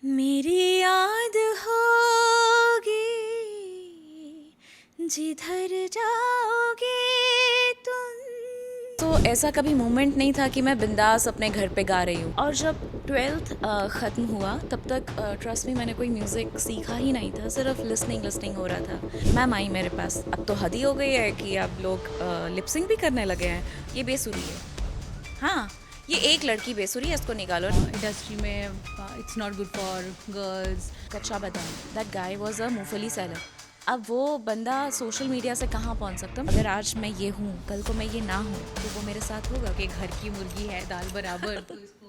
मेरी याद होगी जिधर जाओगे तुम। तो ऐसा कभी मोमेंट नहीं था कि मैं बिंदास अपने घर पे गा रही हूँ। और जब 12th ख़त्म हुआ तब तक ट्रस्ट में मैंने कोई म्यूज़िक सीखा ही नहीं था, सिर्फ लिसनिंग हो रहा था। मैम आई मेरे पास, अब तो हद ही हो गई है कि अब लोग लिपसिंग भी करने लगे हैं, ये बेसुरी है। हाँ, ये एक लड़की बेसुरी है, इसको निकालो। इंडस्ट्री में it's not good for girls. कच्चा बादाम, दैट गाय वॉज अ मूंगफली सेलर। अब वो बंदा सोशल मीडिया से कहाँ पहुँच सकता है? अगर आज मैं ये हूँ, कल को मैं ये ना हूँ, तो वो मेरे साथ होगा। कि घर की मुर्गी है दाल बराबर, तो इसको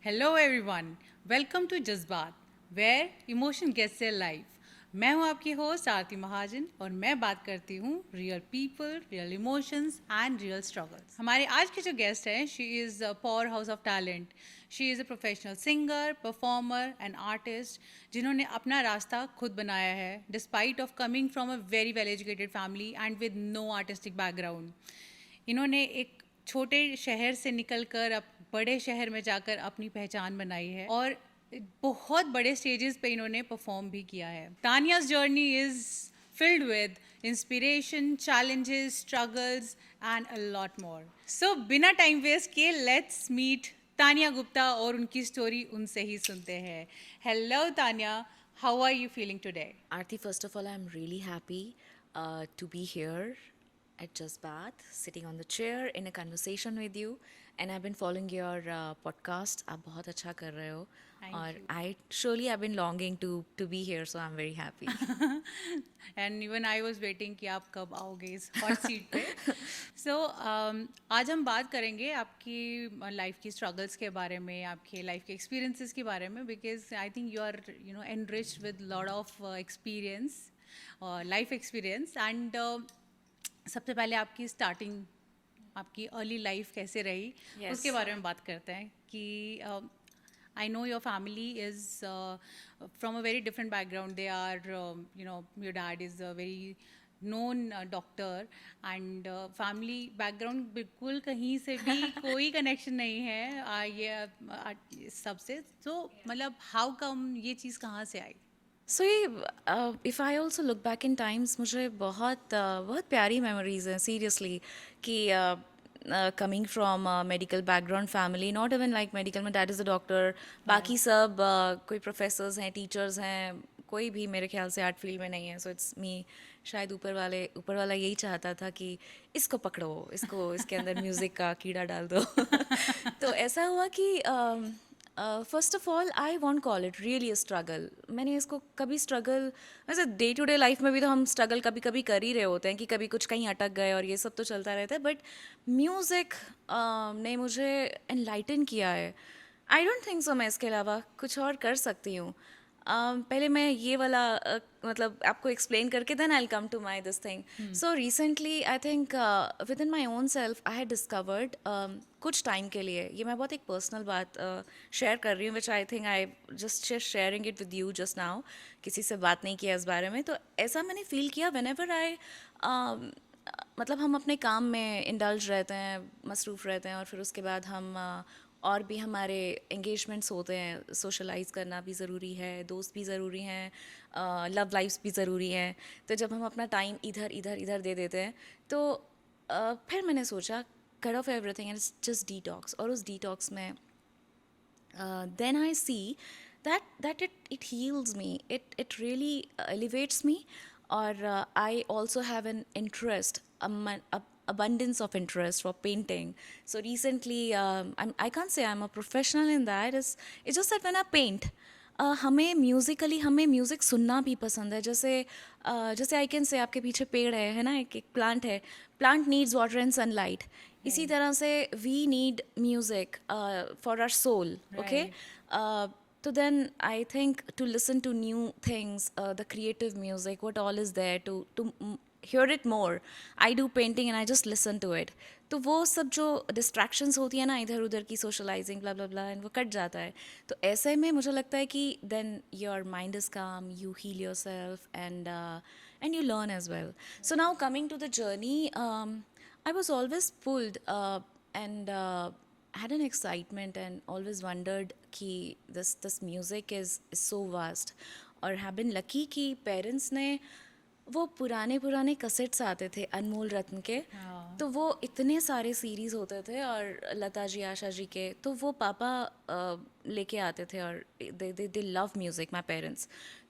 hello everyone, welcome to Jazbaat where emotion gets their life. मैं हूं आपकी होस्ट आरती महाजन और मैं बात करती हूं real people, real emotions and real struggles. हमारे आज के जो गेस्ट हैं, she is a power house of talent. She is a professional singer, performer and artist जिन्होंने अपना रास्ता खुद बनाया है despite of coming from a very well educated family and with no artistic background. इन्होंने एक छोटे शहर से निकलकर अब बड़े शहर में जाकर अपनी पहचान बनाई है और बहुत बड़े स्टेजेस पे इन्होंने परफॉर्म भी किया है। Tania's journey is filled with inspiration, challenges, struggles and a lot more. So बिना टाइम वेस्ट किए लेट्स मीट तानिया गुप्ता और उनकी स्टोरी उनसे ही सुनते हैं। Hello Tania, how are you feeling today? Aarti, first of all, I'm really happy to be here at Just Bath, sitting on the chair in a conversation with you. And I've been following your podcast. आप बहुत अच्छा कर रहे हो. Thank और you. I surely have been longing to be here, so I'm very happy. And even I was waiting कि आप कब आओगे इस हॉट सीट पे। सो आज हम बात करेंगे आपकी लाइफ की स्ट्रगल्स के बारे में, आपके लाइफ के एक्सपीरियंसेस के बारे में, because I think you are enriched with lot of experience, life experience. And सबसे पहले आपकी स्टार्टिंग, आपकी अर्ली लाइफ कैसे रही, Yes. उसके बारे में बात करते हैं कि I know your family is from a very different background. They are, your dad is a very known doctor and family background बिल्कुल कहीं से भी कोई connection नहीं है ये सबसे। तो मतलब how come ये चीज़ कहाँ से आई? सो ये if I also look back in times, मुझे बहुत प्यारी मेमोरीज हैं सीरियसली कि coming from medical background family, not even like medical में डैड इज़ अ डॉक्टर, बाकी सब कोई प्रोफेसर्स हैं, टीचर्स हैं, कोई भी मेरे ख्याल से आर्ट फील्ड में नहीं है। सो इट्स मी, शायद ऊपर वाला यही चाहता था कि इसको पकड़ो, इसको इसके अंदर म्यूज़िक का कीड़ा डाल दो। तो ऐसा हुआ कि first of all I want call it really a struggle. मैंने इसको कभी स्ट्रगल, वैसे डे टू डे लाइफ में भी तो हम स्ट्रगल कभी कभी कर ही रहे होते हैं कि कभी कुछ कहीं अटक गए और ये सब तो चलता रहता है, बट म्यूज़िक ने मुझे एनलाइटन किया है। आई डोंट थिंक सो मैं इसके अलावा कुछ और कर सकती हूँ। पहले मैं ये वाला मतलब आपको एक्सप्लेन करके then I come to my this thing. So recently I think with in my own self I had discovered कुछ टाइम के लिए, ये मैं बहुत एक पर्सनल बात शेयर कर रही हूँ, which I think I just sharing it with you just now. किसी से बात नहीं किया इस बारे में, तो ऐसा मैंने फील किया वेन एवर आई, मतलब हम अपने काम में इंडल्ज रहते हैं, मसरूफ़ रहते हैं, और फिर उसके बाद हम और भी हमारे एंगेजमेंट्स होते हैं, सोशलाइज करना भी ज़रूरी है, दोस्त भी ज़रूरी हैं, लव लाइफ्स भी ज़रूरी हैं। तो जब हम अपना टाइम इधर इधर इधर दे देते हैं, तो फिर मैंने सोचा cut off everything and just detox. और उस डिटॉक्स में then I see that it heals me. It really elevates me. Or I also have an interest, abundance of interest for painting. So recently, I can't say I'm a professional in that. It's just that when I paint, हमें musically हमें music सुनना भी पसंद है। जैसे I can say आपके पीछे पेड़ है ना, एक प्लांट है, plant needs water and sunlight. इसी तरह से we need music for our soul, okay. तो then I think to listen to new things, the creative music, what all is there to hear it more. I do painting and I just listen to it. तो वो सब जो distractions होती है ना इधर उधर की, socialising blah blah blah, and वो कट जाता है। तो ऐसे में मुझे लगता है कि then your mind is calm, you heal your self and you learn as well. So now coming to the journey, I was always pulled. and had an excitement and always wondered कि this music is so vast, और have been lucky कि parents ने वो पुराने पुराने cassettes आते थे अनमोल रत्न के, तो वो इतने सारे सीरीज़ होते थे और लता जी आशा जी के, तो वो पापा लेके आते थे, और दे लव म्यूज़िक माई पेरेंट्स,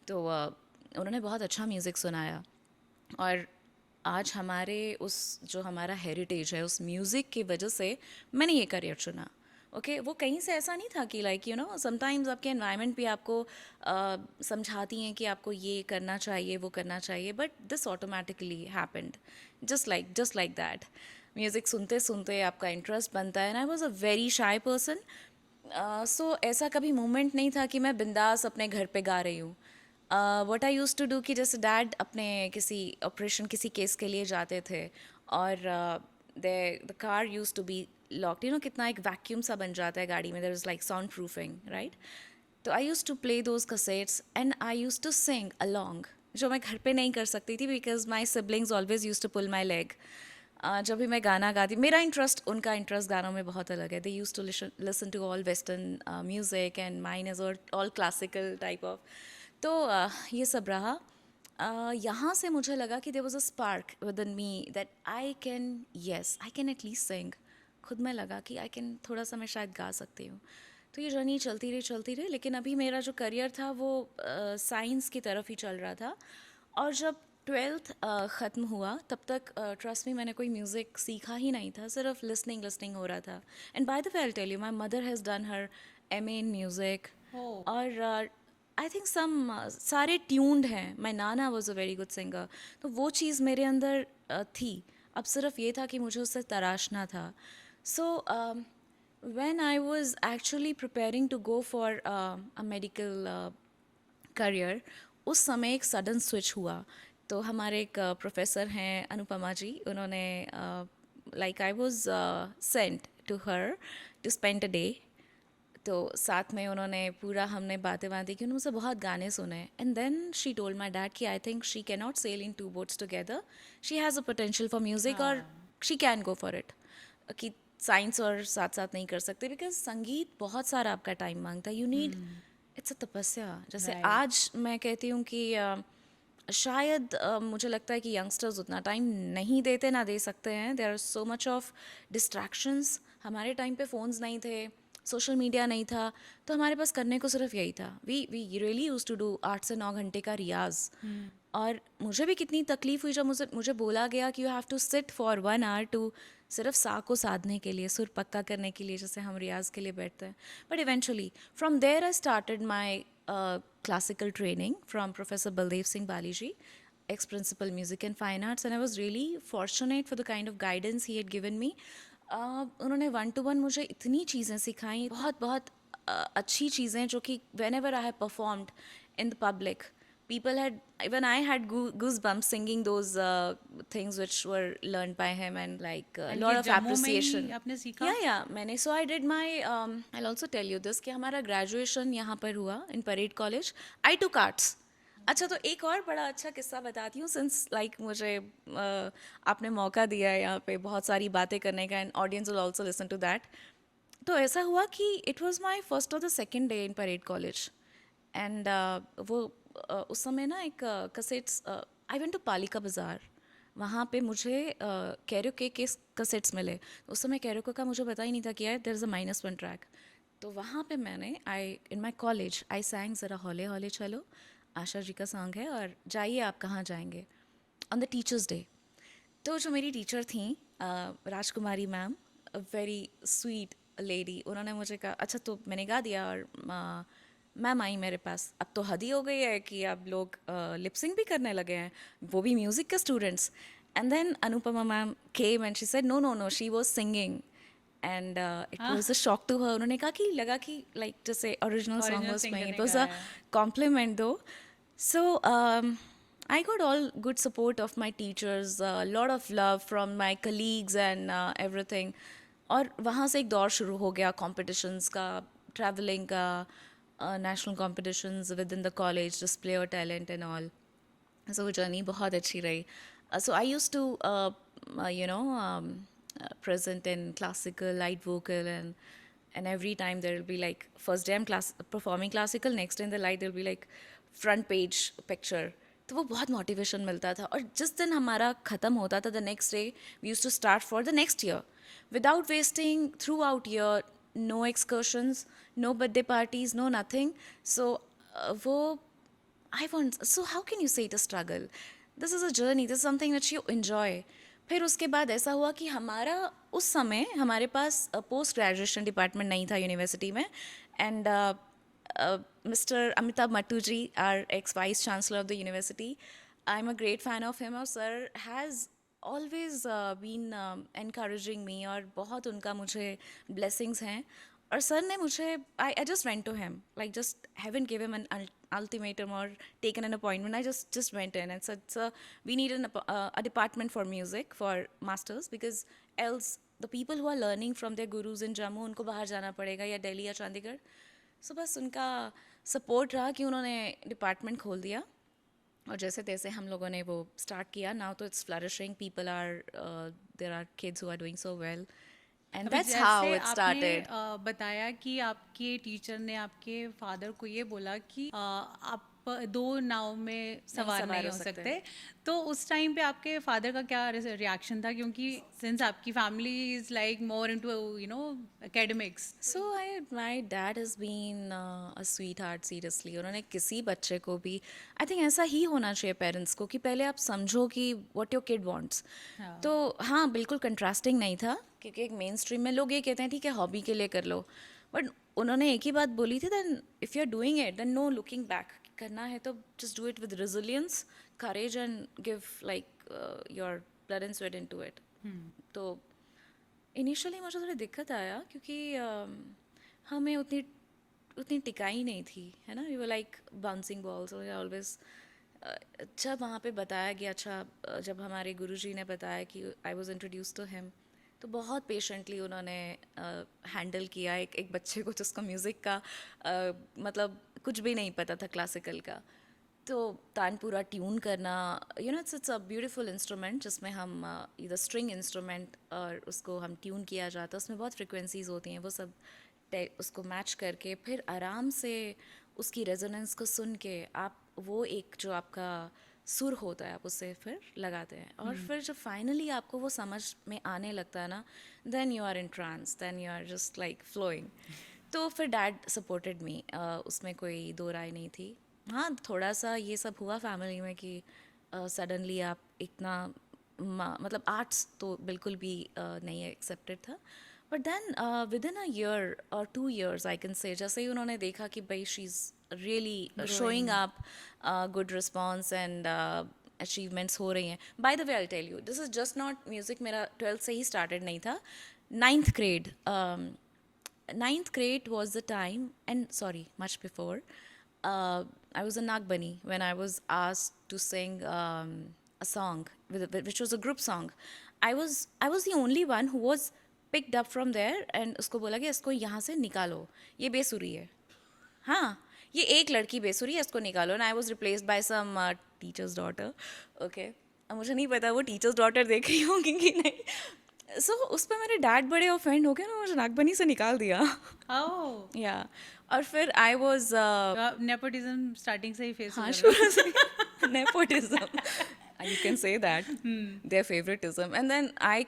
तो उन्होंने बहुत अच्छा म्यूज़िक सुनाया। और आज हमारे उस जो हमारा हेरिटेज है उस म्यूज़िक की वजह से मैंने ये करियर चुना। ओके वो कहीं से ऐसा नहीं था कि लाइक यू नो समटाइम्स आपके एनवायरनमेंट भी आपको समझाती हैं कि आपको ये करना चाहिए वो करना चाहिए, but this automatically happened just like that. Music सुनते सुनते आपका इंटरेस्ट बनता है, and I was a very shy person. So ऐसा कभी मोमेंट नहीं था कि मैं बिंदास अपने घर पे गा रही हूँ। What I use to do कि जैसे डैड अपने किसी ऑपरेशन किसी केस के लिए जाते थे, और the car used to be locked, you know कितना एक वैक्यूम सा बन जाता है गाड़ी में, there is like sound proofing right. तो I use to play those cassettes and I use to sing along, जो मैं घर पे नहीं कर सकती थी because my siblings always used to pull my leg. जब भी मैं गाना गाती, मेरा इंटरेस्ट उनका इंटरेस्ट गानों में बहुत अलग है। They used to listen to all western music and mine is all classical type of. तो ये सब रहा। यहाँ से मुझे लगा कि there was a spark within me that I can at least sing. खुद में लगा कि आई कैन, थोड़ा सा मैं शायद गा सकती हूँ। तो ये जर्नी चलती रही, लेकिन अभी मेरा जो करियर था वो साइंस की तरफ ही चल रहा था। और जब ट्वेल्थ ख़त्म हुआ तब तक ट्रस्ट में मैंने कोई म्यूज़िक सीखा ही नहीं था, सिर्फ लिसनिंग हो रहा था। And by the way I tell you, my mother has done her MA in music, Oh. और आई थिंक सम सारे ट्यून्ड हैं। माई नाना was a very good singer, तो वो चीज़ मेरे अंदर थी। अब सिर्फ ये था कि मुझे उससे तराशना था। सो when I was actually preparing to go for a medical career, उस समय एक सडन स्विच हुआ। तो हमारे एक प्रोफेसर हैं अनुपमा जी, उन्होंने like I was sent to her to spend a day. तो साथ में उन्होंने पूरा हमने बातें बातें की, उन्होंने मुझसे बहुत गाने सुने, and then she told my dad कि I think she can not sail in two boats together, she has a potential for music और she can go for it, कि साइंस और साथ साथ नहीं कर सकते बिकॉज संगीत बहुत सारा आपका टाइम मांगता है। यू नीड, इट्स अ तपस्या। जैसे Right. आज मैं कहती हूँ कि शायद मुझे लगता है कि यंगस्टर्स उतना टाइम नहीं देते, ना दे सकते हैं। There are so much of distractions. हमारे टाइम पे फ़ोन्स नहीं थे, सोशल मीडिया नहीं था, तो हमारे पास करने को सिर्फ यही था। We really use to do 8 से 9 घंटे का रियाज। और मुझे भी कितनी तकलीफ़ हुई जब मुझे बोला गया कि you have to sit for 1 hour to, सिर्फ सा को साधने के लिए, सुर पक्का करने के लिए, जैसे हम रियाज के लिए बैठते हैं। But eventually from there I started my classical training from Professor Baldev Singh Baliji, ex-principal music and fine arts, and I was really fortunate for the kind of guidance he had given me. उन्होंने 1-to-1 मुझे इतनी चीज़ें सिखाई, बहुत बहुत अच्छी चीज़ें, जो कि whenever I have performed in the public, people had, even I had goosebumps singing those things which were learned by him, and like a And lot ये of जम्मू में ही appreciation. आपने सीखा? या मैंने, so I did my, I also tell you this कि हमारा graduation यहाँ पर हुआ in parade college. I to arts. अच्छा, तो एक और बड़ा अच्छा किस्सा बताती हूँ, सिंस लाइक मुझे आपने मौका दिया है यहाँ पे बहुत सारी बातें करने का, and audience will also listen to that. तो ऐसा हुआ कि it was my first or the second day in parade college, and वो उस समय ना एक कैसेट्स, आई वेंट टू पालिका बाज़ार, वहाँ पे मुझे कैरोके के कैसेट्स मिले। उस समय कैरोके का मुझे पता ही नहीं था कि यार देयर इज़ अ -1 ट्रैक। तो वहाँ पे मैंने, आई इन माई कॉलेज आई सैंग ज़रा हौले हौले चलो, आशा जी का सॉन्ग है, और जाइए आप कहाँ जाएंगे, ऑन द टीचर्स डे। तो जो मेरी टीचर थी राजकुमारी ma'am, a very sweet lady, उन्होंने मुझे कहा अच्छा, तो मैंने गा दिया, और मैम आई मेरे पास, अब तो हद ही हो गई है कि अब लोग लिपसिंग भी करने लगे हैं, वो भी म्यूज़िक के students. And then Anupama ma'am came and she said no no no, she was singing, and it was a shock to her. उन्होंने कहा कि लगा कि लाइक जैसे original song Original was singer playing, ने इट वाज अ गाया है। compliment though. So I got all good support of my teachers, a lot of love from my colleagues and everything. और वहाँ से एक दौर शुरू हो गया कॉम्पिटिशन्स का, ट्रैवलिंग का, national competitions within the college, display और टैलेंट एंड ऑल। सो वो जर्नी बहुत अच्छी रही। So I use to you know present in classical, light vocal, and every time there will be like first day I'm performing classical, next day in the light there will be like front page picture. तो वो बहुत motivation मिलता था और जिस दिन हमारा ख़त्म होता था the next day we used to start for the next year without wasting throughout year no excursions no birthday parties no nothing so वो I want, so how can you say it a struggle? This is a journey, this is something that you enjoy. फिर उसके बाद ऐसा हुआ कि हमारा उस समय हमारे पास पोस्ट ग्रेजुएशन डिपार्टमेंट नहीं था यूनिवर्सिटी में and mister Amitabh Mattoo ji are ex vice chancellor of the university I am a great fan of him और sir has always been encouraging me और बहुत उनका मुझे ब्लेसिंग्स हैं और सर ने मुझे I just went to him like just haven't give him an ultimatum or taken an appointment. I just went in and said, sir, we need a department for music for masters because else the people who are learning from their gurus in Jammu उनको बाहर जाना पड़ेगा या दिल्ली या Chandigarh. So बस उनका support रहा कि उन्होंने डिपार्टमेंट खोल दिया और जैसे तैसे हम लोगों ने वो स्टार्ट किया. नाउ तो it's flourishing, people are there are kids who are doing so well and अभी दैट्स हाउ जैसे इट आपने स्टार्टेड. बताया कि आपके टीचर ने आपके फादर को ये बोला कि आप दो नाव में सवार सवार नहीं हो हो सकते. सकते. तो उस टाइम पे आपके फादर का क्या रिएक्शन था, क्योंकि सिंस आपकी family is like more into academics. So my dad has been a sweetheart, seriously. उन्होंने किसी बच्चे को भी आई थिंक ऐसा ही होना चाहिए पेरेंट्स को कि पहले आप समझो कि व्हाट योर किड वांट्स. तो हाँ बिल्कुल कंट्रास्टिंग नहीं था क्योंकि एक मेन स्ट्रीम में लोग ये कहते हैं ठीक है हॉबी के लिए कर लो, बट उन्होंने एक ही बात बोली थी, then if you are doing it then no looking back. करना है तो just do it with resilience, courage and give like your blood and sweat into it. तो इनिशियली मुझे थोड़ी दिक्कत आया क्योंकि हमें उतनी उतनी टिकाई नहीं थी, है ना. We were like bouncing balls always. जब वहाँ पे बताया गया, अच्छा जब हमारे गुरुजी ने बताया कि I was introduce to him, तो बहुत पेशेंटली उन्होंने हैंडल किया एक बच्चे को जिसको म्यूज़िक का मतलब कुछ भी नहीं पता था क्लासिकल का. तो तानपुरा ट्यून करना, you know it's a beautiful instrument जिसमें हम इधर स्ट्रिंग इंस्ट्रूमेंट और उसको हम ट्यून किया जाता है, उसमें बहुत फ्रिक्वेंसीज होती हैं, वो सब उसको मैच करके फिर आराम से उसकी रेजोनेंस को सुन के आप वो एक जो आपका सुर होता है आप उससे फिर लगाते हैं और फिर जब फाइनली आपको वो समझ में आने लगता है ना, then you are in trance, then you are just like flowing. तो फिर डैड सपोर्टेड मी, उसमें कोई दो राय नहीं थी. हाँ थोड़ा सा ये सब हुआ फैमिली में कि सडनली आप इतना मतलब आर्ट्स तो बिल्कुल भी नहीं एक्सेप्टेड था. But then with in a year or 2 years I can say, जैसे ही उन्होंने देखा कि भाई she is really showing up good response and achievements हो रही हैं. By the way I tell you this is just not music, मेरा 12th से ही स्टार्टेड नहीं था. 9th grade was the time, and sorry, much before, I was in Nagbani when I was asked to sing a song, which was a group song. I was the only one who was picked up from there, and उसको बोला कि इसको यहाँ से निकालो, ये बेसुरी है. हाँ ये एक लड़की बेसुरी है, इसको निकालो. And I was replaced by some teacher's daughter. Okay, अब मुझे नहीं पता वो टीचर्स डॉटर देख रही होंगी कि नहीं. सो उस पर मेरे डैड बड़े ऑफेंड हो गए ना, मुझे नागबनी से निकाल दिया. ओह, या और फिर आई वॉज नेपोटिज्म स्टार्टिंग से ही फेस हाँ कर शुरू से nepotism. You can say that. Their favoritism. And then I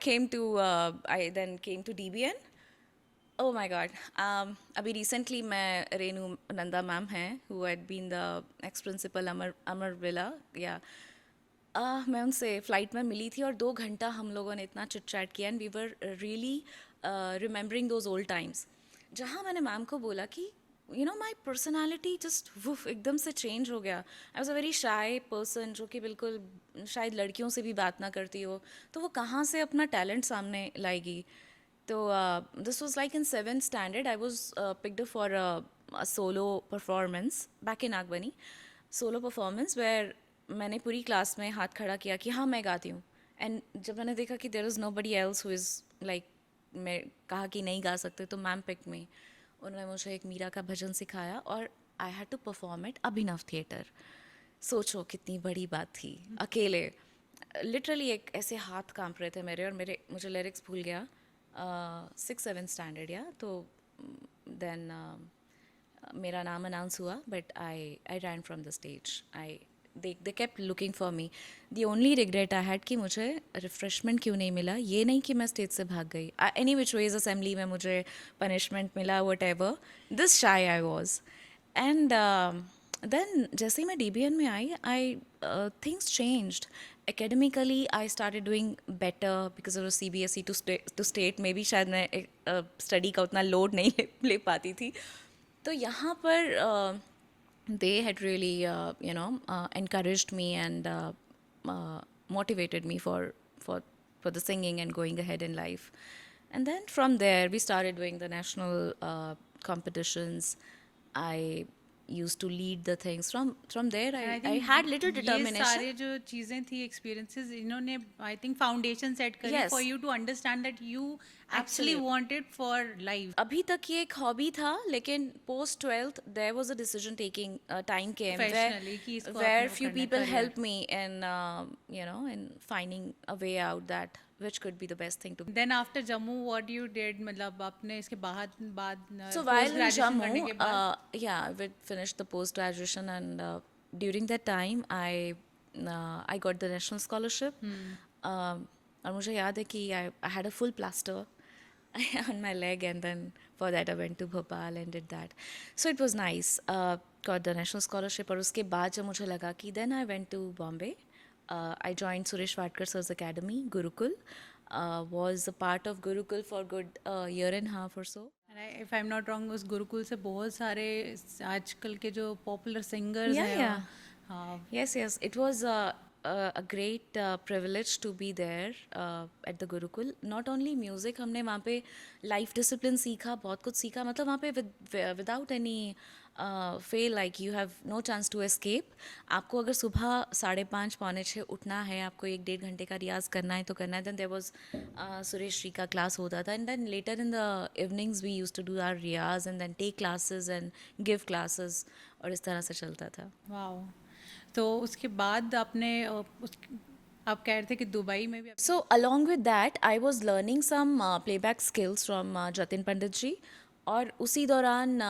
then came to DBN. Oh my God. अभी recently मैं रेनू नंदा मैम हैं who had been the ex-principal Amar villa. या मैं उनसे फ़्लाइट में मिली थी और 2 घंटा हम लोगों ने इतना चिट चैट किया and we were really remembering those old times, जहाँ मैंने मैम को बोला कि you know my personality just वुफ एकदम से चेंज हो गया. I was a very shy person जो कि बिल्कुल शायद लड़कियों से भी बात ना करती हो, तो वो कहाँ से अपना टैलेंट सामने लाएगी. तो this was like in 7th standard. I was picked for a solo performance back in Nagbani. Solo performance where मैंने पूरी क्लास में हाथ खड़ा किया कि हाँ मैं गाती हूँ. एंड जब मैंने देखा कि there is nobody else who is like, मैं कहा कि नहीं गा सकते, तो मैम पिक में उन्होंने मुझे एक मीरा का भजन सिखाया और I had to perform it Abhinav theatre. सोचो कितनी बड़ी बात थी, अकेले. लिटरली एक ऐसे हाथ कांप रहे थे मेरे, और मुझे लिरिक्स भूल गया, 6-7 स्टैंडर्ड या तो देन मेरा नाम अनाउंस हुआ, but I ran from the stage. They kept looking for me. The only regret I had कि मुझे रिफ्रेशमेंट क्यों नहीं मिला. ये नहीं कि मैं स्टेज से भाग गई. एनी विच वेज असेंबली में मुझे पनिशमेंट मिला, वट एवर. दिस शाई आई वॉज. एंड देन जैसे ही मैं DBN में आई things changed. Academically, I started doing better because it was CBSE to state. Maybe शायद मैं स्टडी का उतना लोड नहीं ले पाती थी. तो यहाँ पर they had really encouraged me and motivated me for the singing and going ahead in life. And then from there we started doing the national competitions. I used to lead the things. From there And I had little ये determination. सारे जो चीज़ें थी experiences इन्होंने I think foundation set करी Yes. For you to understand that you actually Absolutely. Wanted for life. अभी तक ये एक हॉबी था, लेकिन post 12th there was a decision taking time came Professionally, कि इसको वेयर आपने वो फ्यू करना है, people career. Help me in finding a way out that which could be the best thing to. Then after Jammu what you did, मतलब आपने इसके बाद So post while in graduation करने Jammu, के बाद yeah, we finished the post graduation, and during that time, I got the national scholarship. और मुझे याद है कि I had a full plaster on my leg, and then for that I went to Bhopal and did that. So it was nice. Got the national scholarship. और उसके बाद जब मुझे लगा कि then I went to Bombay. I joined Suresh Vadkar sir's academy, Gurukul. Was a part of Gurukul for good year and a half or so. If I am not wrong उस गुरुकुल से बहुत सारे आजकल के जो पॉपुलर सिंगर्स Yeah, हैं yeah. हाँ, Yes. It was a great privilege to be there at the Gurukul. Not only music, हमने वहाँ पे life discipline सीखा, बहुत कुछ सीखा. मतलब वहाँ पे without any fail, like you have no chance to escape. आपको अगर सुबह 5:30-6 उठना है, आपको 1-1.5 घंटे का रियाज करना है तो करना है. Then there was Suresh Shri का क्लास होता था, and then later in the evenings we used to do our Riyaz and then take classes and give classes, और इस तरह से चलता था. वाओ. तो उसके बाद आपने आप कह रहे थे कि दुबई में भी So along with that, I was learning some playback skills from Jatin Pandit ji. और उसी दौरान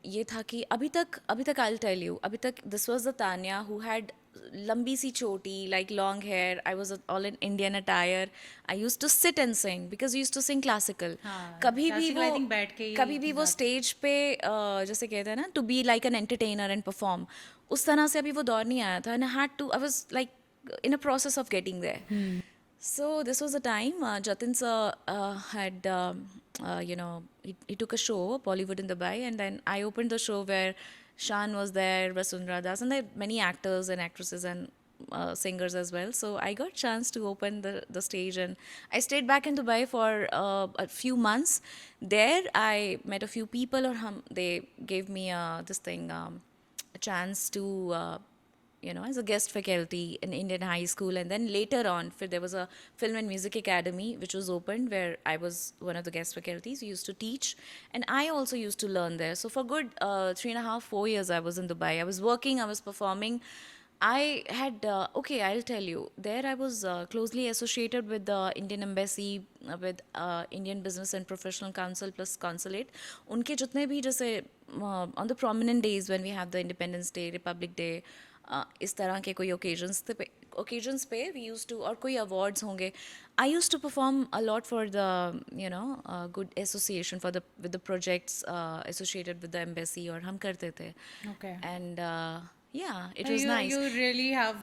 ये था कि अभी तक I'll tell you, अभी तक this was the Tanya who had लंबी सी चोटी, like long hair. I was all in Indian attire. I used to sit and sing because we used to sing classical. हाँ, कभी भी classical I think बैठ के ही कभी भी वो स्टेज पे जैसे कहते हैं ना, to be like an entertainer and perform, उस तरह से अभी वो दौर नहीं आया था. And I was like in a process of getting there. So this was the time Jatin sir had, he took a show, Bollywood in Dubai, and then I opened the show where Shan was there, Vasundhara Das, and there were many actors and actresses and singers as well. So I got chance to open the stage, and I stayed back in Dubai for a few months. There I met a few people, or they gave me a chance to as a guest faculty in Indian high school. And then later on, there was a film and music academy which was opened where I was one of the guest faculties. We used to teach, and I also used to learn there. So for good 3.5-4 years I was in Dubai. I was working, I was performing. I had I'll tell you, there I was closely associated with the Indian Embassy, with Indian Business and Professional Council plus Consulate. उनके जितने भी जैसे on the prominent days when we have the Independence Day, Republic Day, इस तरह के कोई occasions पे we used to, और कोई awards होंगे, I used to perform a lot for the good association with the projects associated with the embassy, और हम करते थे. Okay. And it was nice. You really have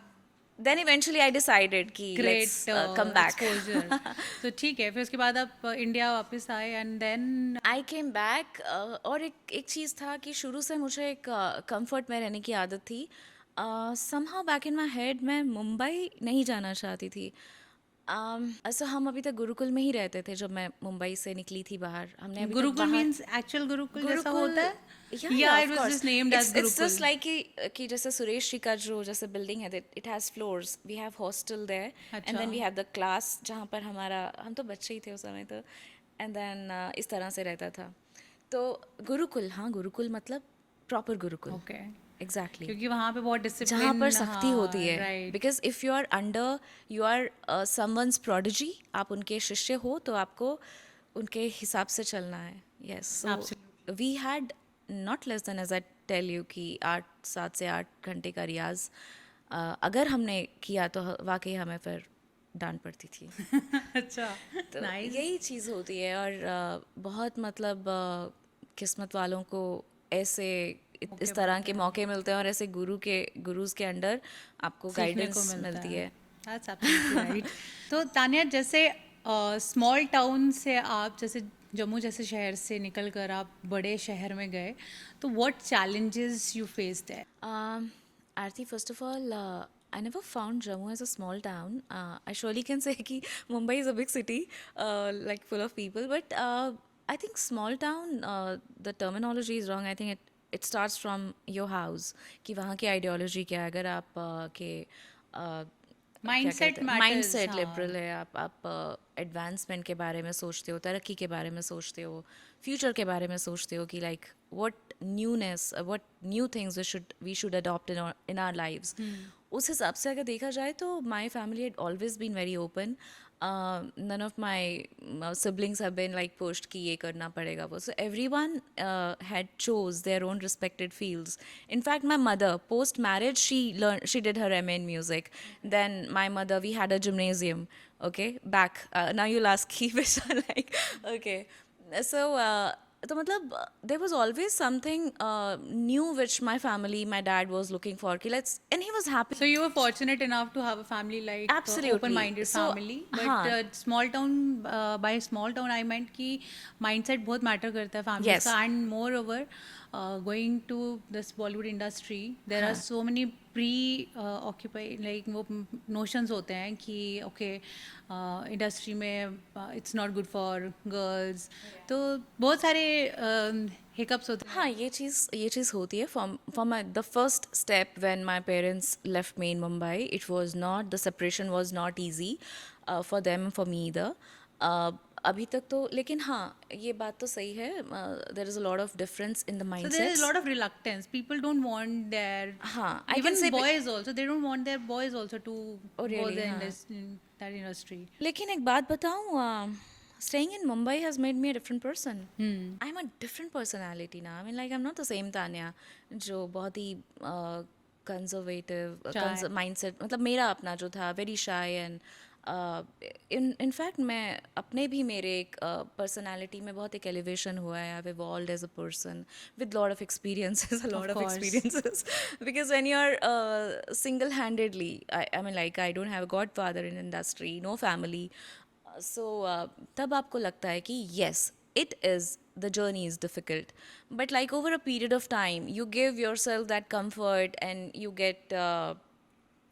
Then eventually I decided कि great let's come back. exposure. तो ठीक है, फिर उसके बाद आप इंडिया वापस आए and then I came back, और एक चीज़ था कि शुरू से मुझे एक कंफर्ट में रहने की आदत थी. Somehow back in my head मैं मुंबई नहीं जाना चाहती थी. ऐसा हम अभी तक गुरुकुल में ही रहते थे जब मैं मुंबई से निकली थी बाहर. हमने अभी तक गुरुकुल बाहर- मींस एक्चुअल गुरुकुल जैसा होता है. Yeah, it of was course. just named as It's Gurukul. just like कि जैसे सुरेश जी का जो जैसे बिल्डिंग है, it has floors. We have hostel there, and then we have the class जहाँ पर हम तो बच्चे ही थे उस समय तो, and then इस तरह से रहता था. तो गुरुकुल, हाँ, गुरुकुल मतलब प्रॉपर गुरुकुल. Okay. एग्जैक्टली, क्योंकि वहाँ पे बहुत डिसिप्लिन, जहाँ पर सख्ती होती है, right. Because if you are under, you are someone's prodigy, आप उनके शिष्य हो तो आपको उनके हिसाब से चलना है. Yes, so we had not less than, as I tell you, कि 7 से 8 घंटे का रियाज अगर हमने किया तो वाकई हमें फिर डांट पड़ती थी. अच्छा, तो नाइस। यही चीज़ होती है. और बहुत मतलब किस्मत वालों को ऐसे इस तरह के मौके मिलते हैं, और ऐसे गुरुज के अंडर आपको सीखने को गाइडेंस मिलता मिलती है। है. That's absolutely right. तो तानिया, जैसे स्मॉल टाउन से आप जैसे जम्मू जैसे शहर से निकल कर आप बड़े शहर में गए, तो what challenges you face there? Aarti, first of all, I never found Jammu as a small town. I surely can say कि Mumbai is a big city, like full of people. But I think small town, the terminology is wrong. I think it starts from your house. कि वहाँ की ideology क्या है. अगर आप क्या कहते माइंडसेट हैं, माइंड मैटर्स, सेट हाँ। लिबरल है, आप एडवांसमेंट के बारे में सोचते हो, तरक्की के बारे में सोचते हो, फ्यूचर के बारे में सोचते हो कि like what newness, what new things we should adopt in our lives. उस हिसाब से अगर देखा जाए तो my family had always been very open. None of my siblings have been like pushed कि ये करना पड़ेगा वो. So everyone had chose their own respected fields. In fact, my mother, post marriage, she did her MA in music. Then my mother, we had a gymnasium. Okay, back now you'll ask कि which are like okay. So तो मतलब there was always something new which my family, my dad was looking for कि let's, and he was happy. So you were fortunate enough to have a family like Absolutely. open-minded So family, but हाँ, small town, by small town I meant कि mindset बहुत matter करता है families yes, का, and moreover going to this Bollywood industry, there are so many pre-occupied like वो notions होते हैं कि okay industry में it's not good for girls, तो बहुत सारे hiccups होते हैं. हाँ, ये चीज़ होती है. For my the first step when my parents left me in Mumbai, it was not, the separation was not easy for them and for me either. अभी तक तो, लेकिन हाँ, ये बात तो सही है. There is a lot of difference in the So there is a mindsets. lot of reluctance. People don't want their, हाँ, I can even say boys also, they don't want their boys also to oh go really, there in हाँ. this in that industry. लेकिन एक बात बताऊँ, staying in Mumbai has made me a different person. I'm a different personality now. I mean, like I'm not the same Tanya जो बहुत ही conservative Shy. mindset, मतलब मेरा अपना जो था very shy. And in fact मैं अपने भी मेरे एक personality में बहुत एक elevation हुआ है. I've evolved as a person with lot of experiences, a lot of course. experiences. Because when you're single-handedly, I mean, like I don't have a godfather in industry, no family. So तब आपको लगता है कि yes, it is, the journey is difficult, but like over a period of time you give yourself that comfort and you get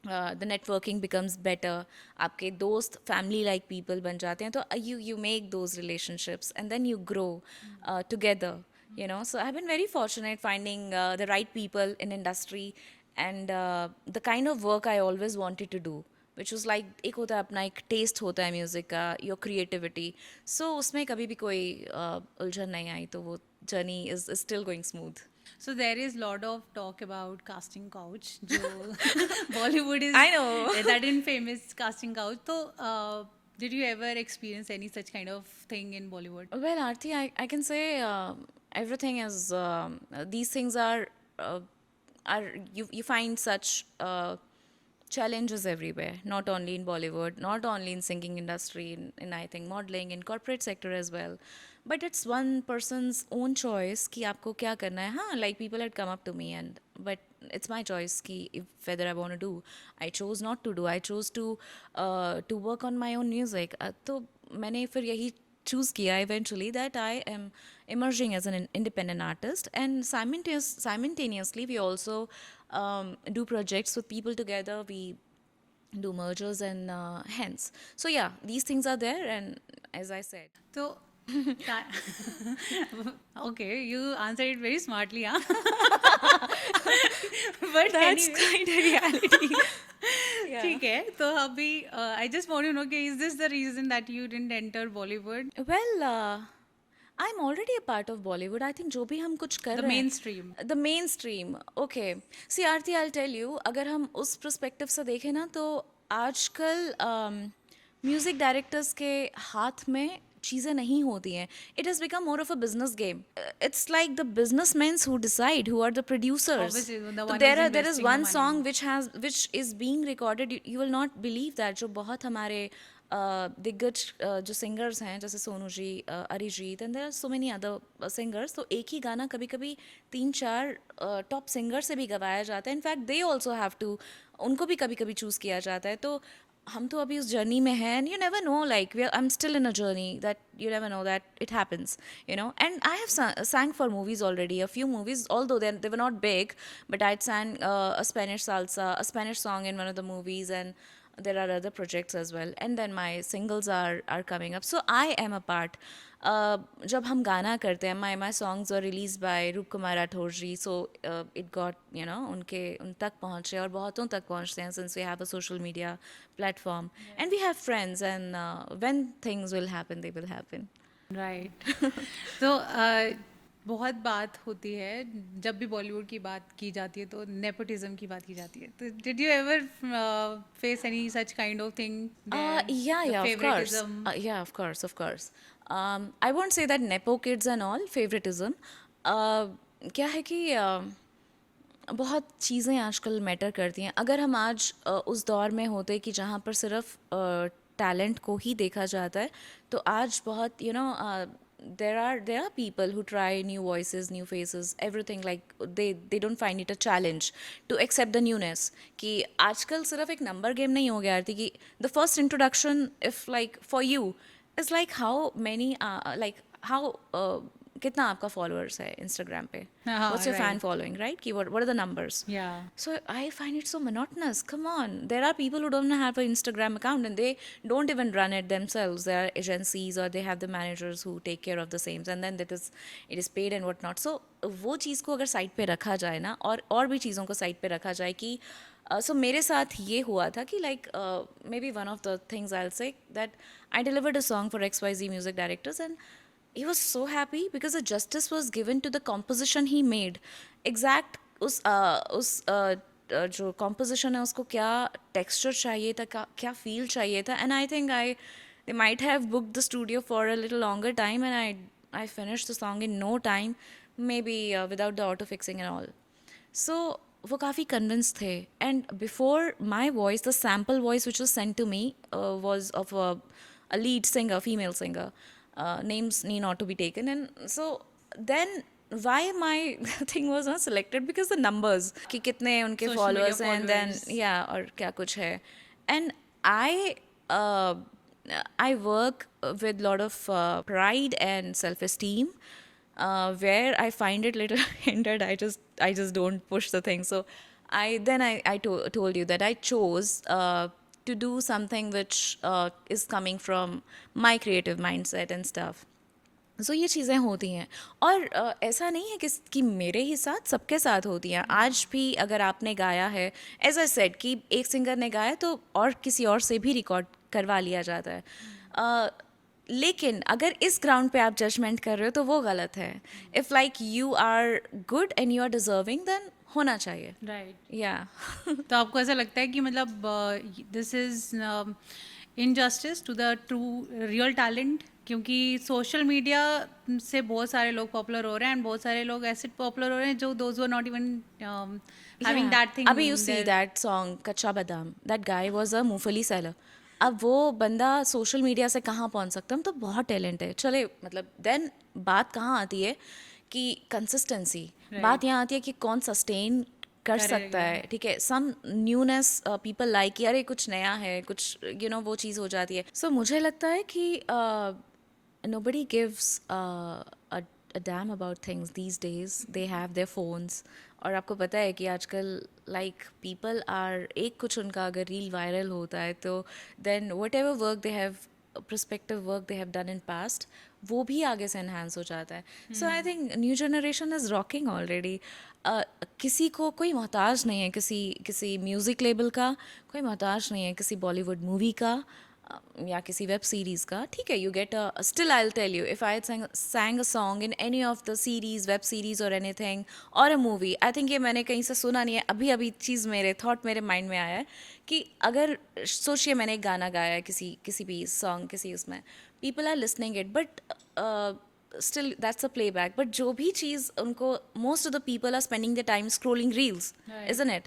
the networking becomes better. आपके दोस्त family like people बन जाते हैं, तो you make those relationships and then you grow together, you know. So I've been very fortunate finding the right people in industry, and the kind of work I always wanted to do, which was like एक होता है अपना एक test होता है music का, your creativity. सो उसमें कभी भी कोई उलझन नहीं आई, तो वो journey is still going smooth. So there is lot of talk about casting couch, जो Bollywood is I know. that infamous casting couch. So did you ever experience any such kind of thing in Bollywood? Well, Aarti, I can say everything is these things are you find such challenges everywhere, not only in Bollywood, not only in singing industry, in I think modeling, in corporate sector as well. But it's one person's own choice कि आपको क्या करना है. हाँ, like people had come up to me, and but it's my choice कि if whether I want to do. I chose not to do. I chose to work on my own music. तो मैंने फिर यही choose किया eventually that I am emerging as an independent artist, and simultaneously we also do projects with people together. We do mergers and hence. So yeah, these things are there, and as I said. So okay, you answered it very smartly, huh? But That's anyway. kind of reality. Yeah. ठीक है, तो अभी I just want to know कि is this the reason that you didn't enter Bollywood? Well, I'm already a part of Bollywood. I think जो भी हम कुछ कर The रहे हैं mainstream. The mainstream okay see Aarti I tell you अगर हम उस पर्सपेक्टिव से देखें ना तो आजकल म्यूज़िक डायरेक्टर्स के हाथ में चीज़ें नहीं होती हैं it has become more of a business game it's like the businessmans who decide who are the producers Obviously, the तो one who's there is investing the one money. Song which is being recorded you will not believe that जो बहुत हमारे दिग्गज जो singers हैं जैसे Sonu ji Arijit and there are so many other singers तो एक ही गाना कभी कभी 3-4 टॉप सिंगर से भी गवाया जाता है in fact they also have to उनको भी कभी कभी चूज़ किया जाता है तो हम तो अभी उस जर्नी में हैं and you never know like we I am still in a journey that you never know that it happens and I have sang for movies already a few movies although they were not big but I'd sang a Spanish salsa a Spanish song in one of the movies and there are other projects as well and then my singles are coming up so I am a part जब हम गाना करते हैं my songs were released by रूप कुमार राठौर जी so it got उनके उन तक पहुँचे और बहुतों तक पहुँचते हैं since we have a social media platform and we have friends and when things will happen they will happen right तो बहुत बात होती है जब भी बॉलीवुड की बात की जाती है तो नेपोटिज्म की बात की जाती है तो did you ever face any such kind of thing Yeah, of course. Yeah, of course. I won't say that nepo kids and all favoritism. क्या है कि बहुत चीज़ें आजकल मैटर करती हैं अगर हम आज उस दौर में होते कि जहाँ पर सिर्फ टैलेंट को ही देखा जाता है तो आज बहुत there are people who try new voices new faces everything like they don't find it a challenge to accept the newness कि आजकल सिर्फ एक नंबर गेम नहीं हो गया आरती कि the first introduction if like for you is like how many like how कितना आपका फॉलोअर्स है इंस्टाग्राम पे हाँ, what's your right. Fan following right कि what are the numbers या so I find it so monotonous. Come on. There are people who don't have an Instagram account and they don't even run it themselves. There are agencies or they have the managers who take care of the same and then it is paid and whatnot. So वो चीज़ को अगर side पे रखा जाए ना और भी चीज़ों को साइड पे रखा जाए कि सो मेरे साथ ये हुआ था कि like may be one of the things I will say that I delivered a song for XYZ music directors and he was so happy because the justice was given to the composition he made exact उस जो composition है उसको क्या texture चाहिए था क्या feel चाहिए था and I think they might have booked the studio for a little longer time and I finished the song in no time maybe without the auto fixing and all so वो काफ़ी convince थे and before my voice the sample voice which was sent to me was of a lead singer female singer names need not to be taken and so then why my thing was not selected because the numbers कि कितने उनके Social followers media हैं and then followers. yeah और क्या कुछ है and I work with lot of pride and self-esteem where I find it little hindered I just don't push the thing so I told you that I chose to do something which is coming from my creative mindset and stuff सो ये चीज़ें होती हैं और ऐसा नहीं है कि मेरे ही साथ सबके साथ होती हैं आज भी अगर आपने गाया है एज आई सेड कि एक सिंगर ने गाया तो और किसी और से भी रिकॉर्ड करवा लिया जाता है लेकिन अगर इस ग्राउंड पे आप जजमेंट कर रहे हो तो वो गलत है if like you are good and you are deserving then होना चाहिए राइट या तो आपको ऐसा लगता है कि मतलब this is injustice to the true real talent क्योंकि सोशल मीडिया से बहुत सारे लोग पॉपुलर हो रहे हैं एंड बहुत सारे लोग ऐसे पॉपुलर हो रहे हैं जो those were not even having that thing अभी यू सी दैट सॉन्ग कच्चा बादाम दैट गाय वाज अ मूंगफली सेलर अब वो बंदा सोशल मीडिया से कहाँ पहुँच सकता है हम तो बहुत टैलेंट है चले मतलब देन बात कहाँ आती है कि कंसिस्टेंसी बात यहाँ आती है कि कौन सस्टेन कर सकता है ठीक है सम न्यूनेस पीपल लाइक कि अरे कुछ नया है कुछ वो चीज़ हो जाती है सो मुझे लगता है कि nobody gives a damn about things these days they have their phones और आपको पता है कि आजकल लाइक पीपल आर एक कुछ उनका अगर रील वायरल होता है तो then whatever work they have prospective work they have done in past वो भी आगे से enhance हो जाता है so I think new generation is rocking already किसी को कोई मोहताज नहीं है किसी म्यूज़िक लेबल का कोई मोहताज नहीं है किसी बॉलीवुड मूवी का या किसी वेब सीरीज़ का, ठीक है, you get still I will tell you if I sang a song in any of the series, web series or anything or a movie, I think ये मैंने कहीं से सुना नहीं है, अभी अभी चीज़ मेरे थॉट मेरे माइंड में आया है कि अगर सोचिए मैंने एक गाना गाया है किसी भी सॉन्ग किसी उसमें, people are listening it but still that's a playback, but जो भी चीज़ उनको, most of the people are spending their time scrolling reels, Right. isn't it?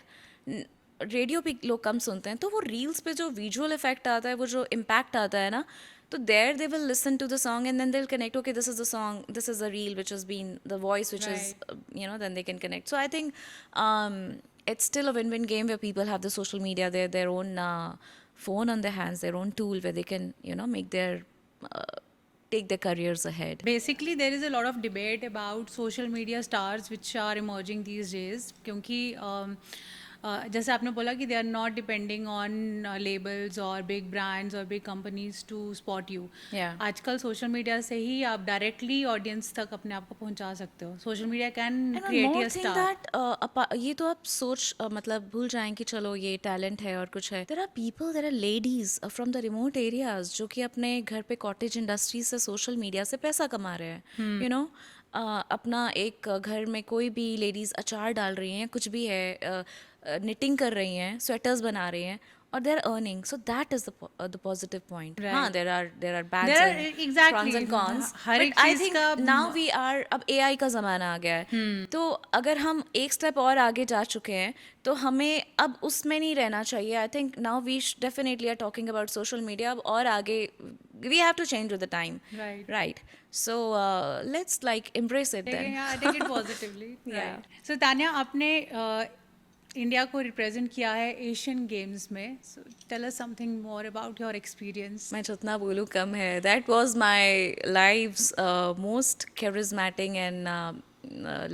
Radio पे लोग कम सुनते हैं, तो वो रील्स पे जो विजुअल इफेक्ट आता है, वो जो इम्पैक्ट आता है ना, तो there they will listen to the song and then they will connect, okay this is the song, this is the reel which is been the voice which is, you know, then they can connect. So I think it's still a win-win game where people have the social media, their own phone on their hands, their own tool where they can, you know, make their take their careers ahead. Basically, there is a lot of debate about social media stars which are emerging these days. क्योंकि जैसे आपने बोला कि they are not depending on labels or big brands or big companies to spot you. Yeah. आजकल social media से ही आप directly audience तक अपने आप को पहुंचा सकते हो. Social media can And one create more a thing star. that ये तो आप सोच मतलब भूल जाएं कि चलो ये टैलेंट है और कुछ है. There are people, there are ladies from the remote areas जो कि अपने घर पे कॉटेज इंडस्ट्री से सोशल मीडिया से पैसा कमा रहे हैं, you know. अपना एक घर में कोई भी लेडीज़ अचार डाल रही हैं, कुछ भी है, निटिंग कर रही हैं, स्वेटर्स बना रही हैं, और they are earning. So that is the positive point. हाँ, there are bads There are- and exactly. Pros and cons, हर एक बट आई चीज़ थिंक का नाउ वी आर, अब एआई का ज़माना आ गया है, तो अगर हम एक स्टेप और आगे जा चुके हैं तो हमें अब उसमें नहीं रहना चाहिए. I think now we definitely are talking about social media. अब और आगे we have to change with the time, Right. Right? So let's like embrace it then. Yeah, I take it positively. Yeah. Right. So Tanya, आपने India को represent किया है Asian games में. So tell us something more about your experience. मैं जितना बोलूँ कम है. That was my life's most charismatic and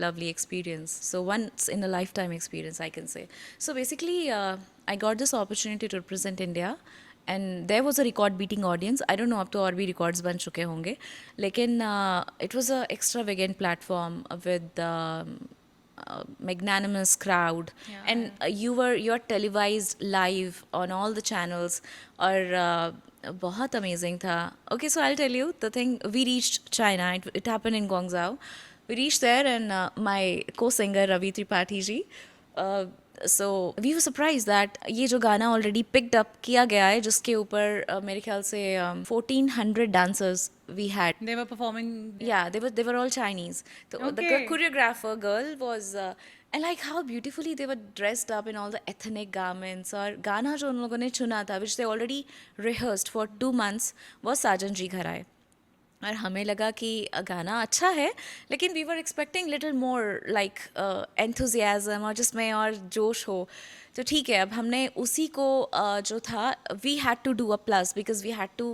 lovely experience. So once in a lifetime experience, I can say. So basically, I got this opportunity to represent India, and there was a record beating audience. I don't know, अब तो और भी records बन चुके होंगे, लेकिन it was a extravagant platform with magnanimous crowd. Yeah, And you're televised live on all the channels, और बहुत amazing था. Okay, so I'll tell you the thing. We reached China. It happened in Guangzhou. We reached there, and my co-singer Ravi Tripathi ji, so we were surprised that ये जो गाना already picked up किया गया है, जिसके ऊपर मेरे ख्याल से 1400 dancers we had. They were performing. Yeah, they were all Chinese. So the Okay. choreographer girl was, and like how beautifully they were dressed up in all the ethnic garments. और गाना जो उन लोगों ने चुना था, which they already rehearsed for 2 months, was साजन जी घर आए. और हमें लगा कि गाना अच्छा है, लेकिन we were expecting little more like enthusiasm, और जिसमें और जोश हो. तो ठीक है, अब हमने उसी को जो था, we had to do a plus, because we had to,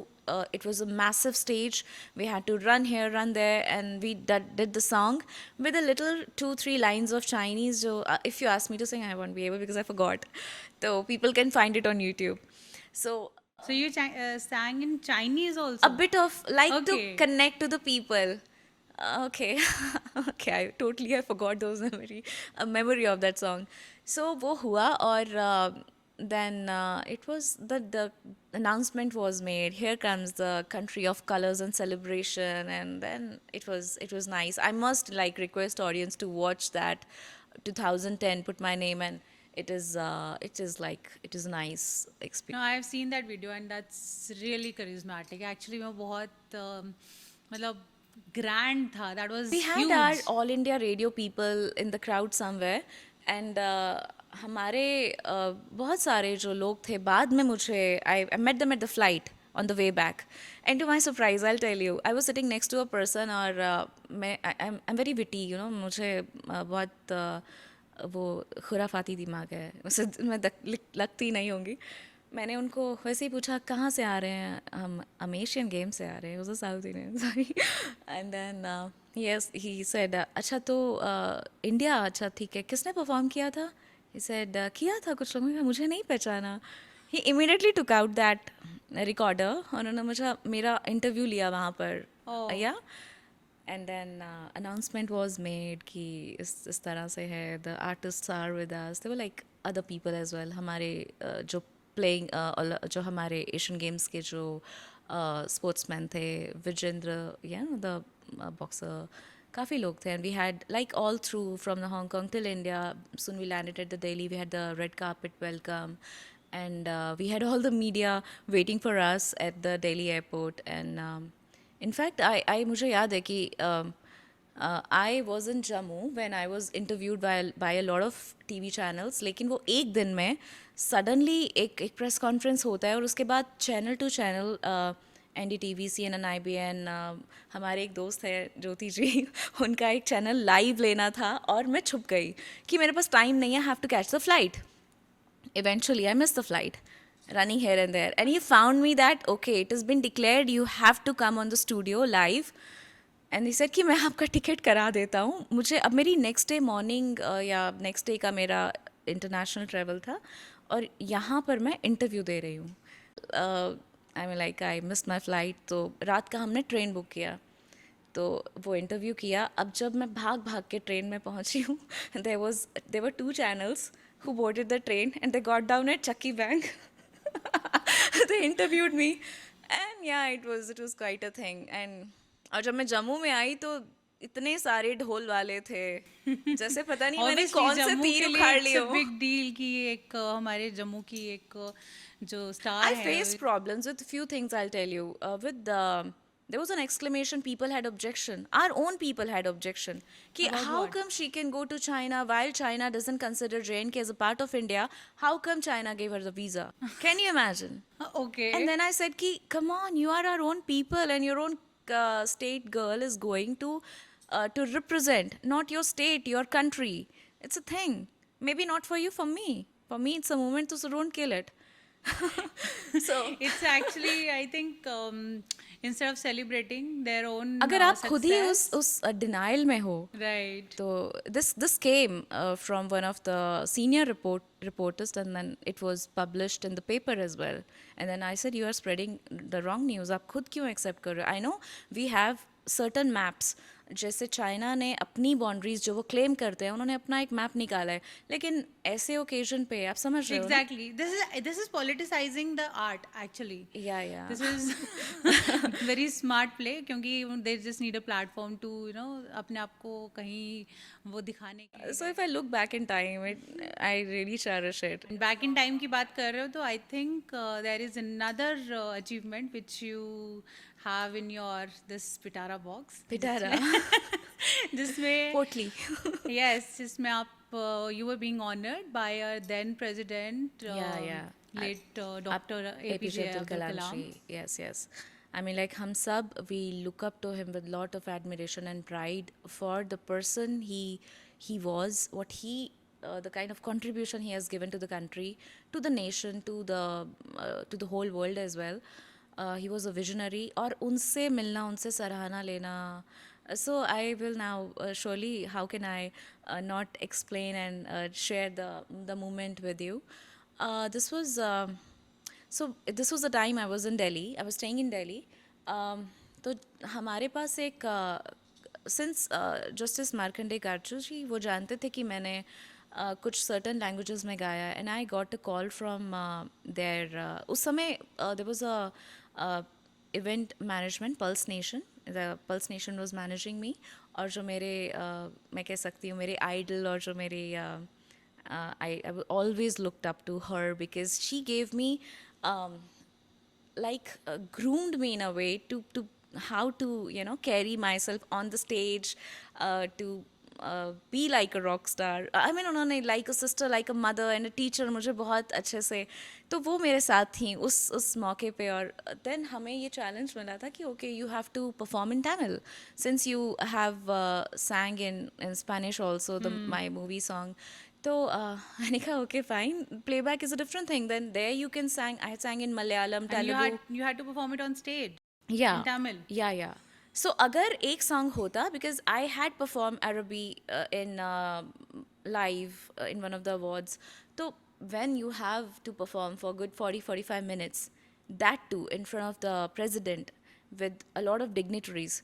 it was a massive stage. We had to run here, run there, and we did the song with a little 2-3 lines of Chinese. So if you ask me to sing, I won't be able because I forgot. So people can find it on YouTube. So So you sang in Chinese also? a bit of like to Okay. connect to the people. Okay. Okay, I forgot those memory of that song. So वो हुआ, और then it was the announcement was made, here comes the country of colors and celebration, and then it was nice. I must like request audience to watch that 2010 Put My Name, and it is a nice experience. No, I have seen that video and that's really charismatic. Actually, वो बहुत मतलब grand था. That was We had huge. our all India radio people in the crowd somewhere, and हमारे बहुत सारे जो लोग थे, बाद में मुझे I met them at the flight on the way back, and to my surprise, I'll tell you, I was sitting next to a person, और I'm very witty, you know, मुझे बहुत वो खुराफाती दिमाग है, मुझसे मैं लगती नहीं होंगी. मैंने उनको वैसे ही पूछा कहाँ से आ रहे हैं, हम एशियन गेम से आ रहे हैं, वो south Indian, sorry. And then yes he said, अच्छा तो इंडिया, अच्छा ठीक है, किसने परफॉर्म किया था? ही सेड किया था कुछ लोगों ने, मुझे नहीं पहचाना. He immediately took out that recorder, और उन्होंने मुझे मेरा इंटरव्यू लिया वहाँ पर. Yeah and then announcement was made कि इस तरह से है, the artist are with us. They were like other people as well, हमारे जो प्लेइंग जो हमारे एशियन गेम्स के जो स्पोर्ट्समैन थे, विजेंद्र या द बॉक्सर, काफ़ी लोग थे. And we had like all through from the Hong Kong till India. Soon we landed at the Delhi. We had the red carpet welcome, and we had all the media waiting for us at the Delhi airport. And in fact, I मुझे याद है कि I was in Jammu when I was interviewed by a lot of TV channels. लेकिन वो एक दिन में suddenly एक प्रेस कॉन्फ्रेंस होता है और उसके बाद channel to channel NDTV, CNN, IBN, हमारे एक दोस्त है ज्योति जी उनका एक चैनल लाइव लेना था और मैं छुप गई कि मेरे पास टाइम नहीं है, have to catch the flight. Eventually, I missed the flight, running here and there. And he found me that, okay, it has been declared you have to come on the studio live. And he said कि मैं आपका ticket करा देता हूँ. मुझे अब मेरी next day morning या नेक्स्ट डे का मेरा इंटरनेशनल ट्रैवल था और यहाँ पर मैं इंटरव्यू दे रही हूँ. I mean like I missed my flight. तो रात का हमने ट्रेन बुक किया तो वो इंटरव्यू किया. अब जब मैं भाग भाग के ट्रेन में पहुंची हूँ, there were two channels who boarded the train and they got down at Chucky Bank. They interviewed me and yeah, it was quite a thing. And और जब मैं जम्मू में आई तो इतने सारे ढोल वाले थे जैसे पता नहीं मैंने Obviously, कौन से जम्मू तीर के उखाड़ लिए लिए it's a हो. big deal कि एक हमारे जम्मू की एक जो स्टार I है faced problems with few things, I'll tell you. There was an exclamation. People had objection. Our own people had objection. Ki About how what? come she can go to China while China doesn't consider JNK as a part of India? How come China gave her the visa? Can you imagine? Okay. And then I said, ki, come on, you are our own people, and your own state girl is going to represent not your state, your country. It's a thing. Maybe not for you, for me. For me, it's a moment, so don't kill it. So It's actually, I think, instead of celebrating their own अगर आप खुद ही success, उस denial में हो right? तो this came from one of the senior reporters, and then it was published in the paper as well. And then I said, you are spreading the wrong news. आप खुद क्यों accept कर रहे हो? I know we have certain maps. जैसे China ने अपनी boundaries जो वो क्लेम करते हैं, उन्होंने अपना एक मैप निकाला है. लेकिन ऐसे ओकेजन पे आप समझ रहे हो ना? Exactly. This is politicizing the art actually. Yeah. This is very smart play क्योंकि they just need a platform to अपने आप को कहीं वो दिखाने के लिए. So if I look back in time, I really cherish it. Back in time की बात कर रहे हो तो I think there is another achievement which you have in your this पिटारा बॉक्स पिटारा. जिसमें पोटली. यस जिसमें आप you were being honoured by a then president Yeah. Late doctor APJ APJ Abdul Kalam. Kallam. Yes. I mean, like, हम सब, we look up to him with lot of admiration and pride for the person he was, what he, the kind of contribution he has given to the country, to the nation, to the whole world as well. He was a visionary. और उनसे मिलना, उनसे सराहना लेना. So I will now surely, how can I not explain and share the moment with you? This was. So this was the time I was in Delhi. I was staying in Delhi. तो हमारे पास एक since justice Markande कारचू जी वो जानते थे कि मैंने कुछ certain languages में गाया. And I got a call from there. उस समय there was a event management, Pulse Nation. The Pulse Nation was managing me. और जो मेरे मैं कह सकती हूँ मेरे आइडल और जो मेरे I always looked up to her because she gave me like groomed me in a way to how to carry myself on the stage, to be like a rock star. I mean, उन्होंने like a sister, like a mother and a teacher मुझे बहुत अच्छे से, तो वो मेरे साथ थी उस मौके पे. और then हमें ये challenge मिला था कि okay, you have to perform in Tamil since you have sang in Spanish also, my movie song. तो मैंने कहा okay fine, playback is a different thing. Then there you can sang. I sang in Malayalam, And Telugu. you had to perform it on stage Yeah. in Tamil. Yeah. So अगर एक song होता, because I had performed Arabi in live in one of the awards. तो when you have to perform for good 40-45 minutes, that too in front of the president with a lot of dignitaries.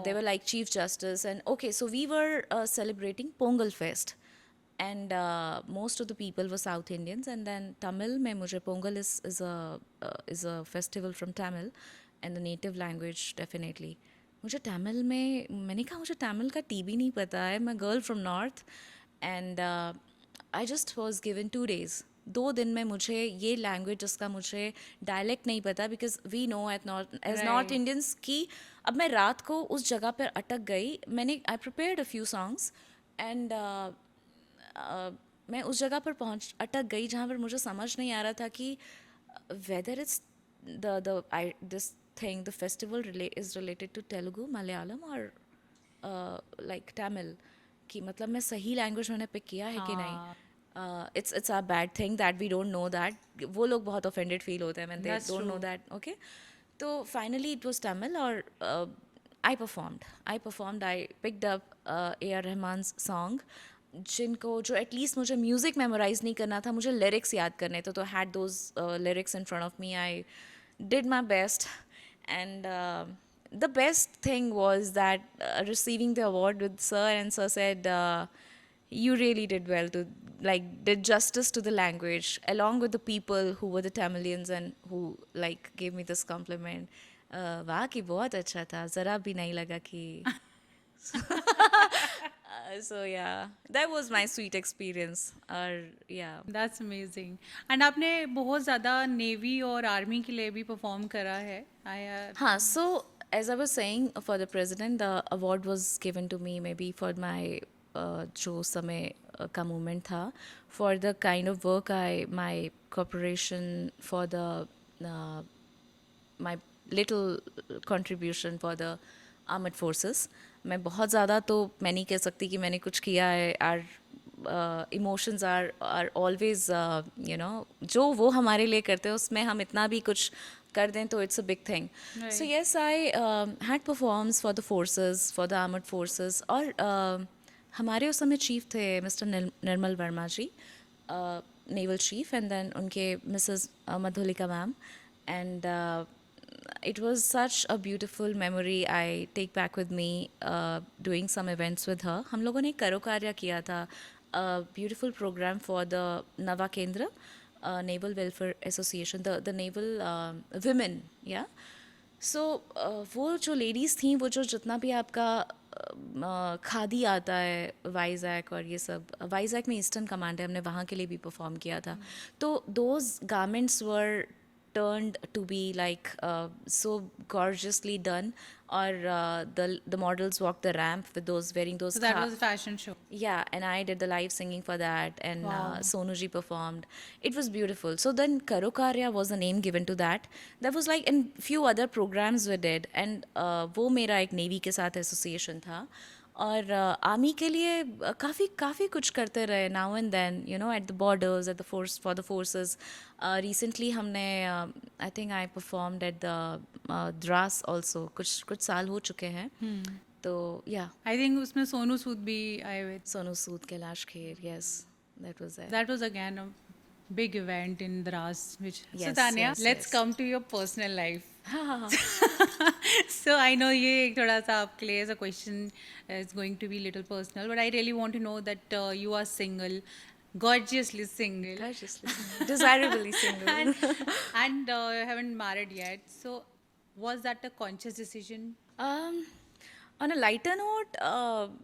They were like Chief Justice, and okay, so we were celebrating Pongal Fest. and most of the people were South Indians. And then Tamil में मुझे Pongal is a festival from Tamil and the native language definitely. मुझे तमिल में मैंने कहा मुझे तमिल का T भी नहीं पता है. मैं girl from north and I just was given 2 days. 2 दिन में मुझे ये लैंग्वेज जिसका मुझे डायलेक्ट नहीं पता, because we know at north as north Right. Indians की अब मैं रात को उस जगह पर अटक गई. मैंने आई prepared a few songs and मैं उस जगह पर अटक गई जहाँ पर मुझे समझ नहीं आ रहा था कि whether it's the I this thing the festival is related to Telugu Malayalam और लाइक तमिल, कि मतलब मैं सही लैंग्वेज मैंने पिक किया है कि नहीं. It's a bad thing that we don't know that. वो लोग बहुत ऑफेंडेड फील होते हैं when they That's don't know true. That. Okay, तो फाइनली इट वाज तमिल और I performed. I picked up A.R. Rahman's song, जिनको जो एटलीस्ट मुझे म्यूज़िक मेमोराइज नहीं करना था, मुझे लिरिक्स याद करने थे. तो had those lyrics in front of me. I did my best and the best thing was that receiving the award with sir, and sir said you really did well to like did justice to the language along with the people who were the Tamilians and who like gave me this compliment. वाह कि बहुत अच्छा था, ज़रा भी नहीं लगा कि so yeah, that was my sweet experience. Or yeah. That's amazing. And आपने बहुत ज़्यादा नेवी और आर्मी के लिए भी परफॉर्म करा है. आई Huh, so as I was saying, for the president, the award was given to me maybe for my जो समय का movement था, for the kind of work my cooperation for the my little contribution for the armed forces. मैं बहुत ज़्यादा तो मैं नहीं कह सकती कि मैंने कुछ किया है. our emotions are always you know, जो वो हमारे लिए करते हैं उसमें हम इतना भी कुछ कर दें तो it's a big thing. So Right. yes, I had performs for the forces, for the armed forces. और हमारे उस समय चीफ थे mister Nirmal Verma ji, naval chief, and then उनके missus Madhulika ma'am. And it was such a beautiful memory I take back with me, doing some events with her. हम लोगों ने एक करो कार्य किया था, a beautiful program for the Nava Kendra Naval Welfare Association, the naval women, yeah. सो वो जो लेडीज़ थी, वो जो जितना भी आपका खादी आता है वाइजैक और ये सब, वाइजैक में ईस्टर्न कमांड है, हमने वहाँ के लिए भी परफॉर्म किया था. तो those garments were turned to be like so gorgeously done, or the models walked the ramp with those wearing those So that was a fashion show. yeah, and I did the live singing for that, and Wow. Sonu ji performed. It was beautiful. So then Karo Karya was the name given to that. That was like, and few other programs we did, and वो मेरा एक navy के साथ association था. और army के लिए काफ़ी कुछ करते रहे, now and then, you know, at the borders, at the force, for the forces. Recently हमने I think I performed at the Dras also. कुछ साल हो चुके हैं. तो या आई थिंक उसमें सोनू सूद भी आए हुए थे. Sonu Sood, Kailash Kher, yes, that was it. That was again a big event in Dras. Which so Yes, Tanya, yes, let's yes. come to your personal life. So I know ये एक थोड़ा सा आपके लिए ऐसा question is going to be little personal, but I really want to know that you are single, gorgeously single, Consciously single. Desirably single. and haven't married yet. So was that a conscious decision? On a lighter note,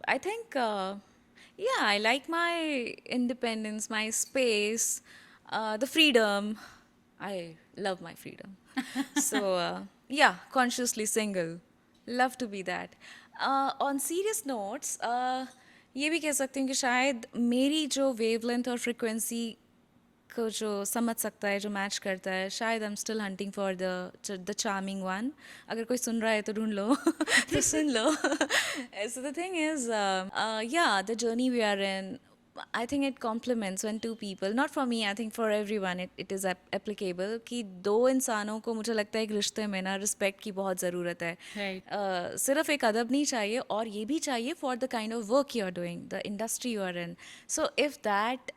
I think, yeah, I like my independence, my space, the freedom. I love my freedom. So, yeah, consciously single. Love to be that. On serious notes, ये भी कह सकती हूँ कि शायद मेरी जो wavelength और फ्रिक्वेंसी को जो समझ सकता है, जो मैच करता है, शायद आई am still hunting for the charming one. अगर कोई सुन रहा है तो ढूंढ लो. तो सुन लो. So the thing is, yeah, the journey we are in, I think it complements when two people, not for me, I think for everyone, it is applicable कि दो इंसानों को मुझे लगता है एक रिश्ते में ना रिस्पेक्ट की बहुत ज़रूरत है. Right. सिर्फ एक अदब नहीं चाहिए, और ये भी चाहिए for the kind of work you are doing, the industry you are in. So if that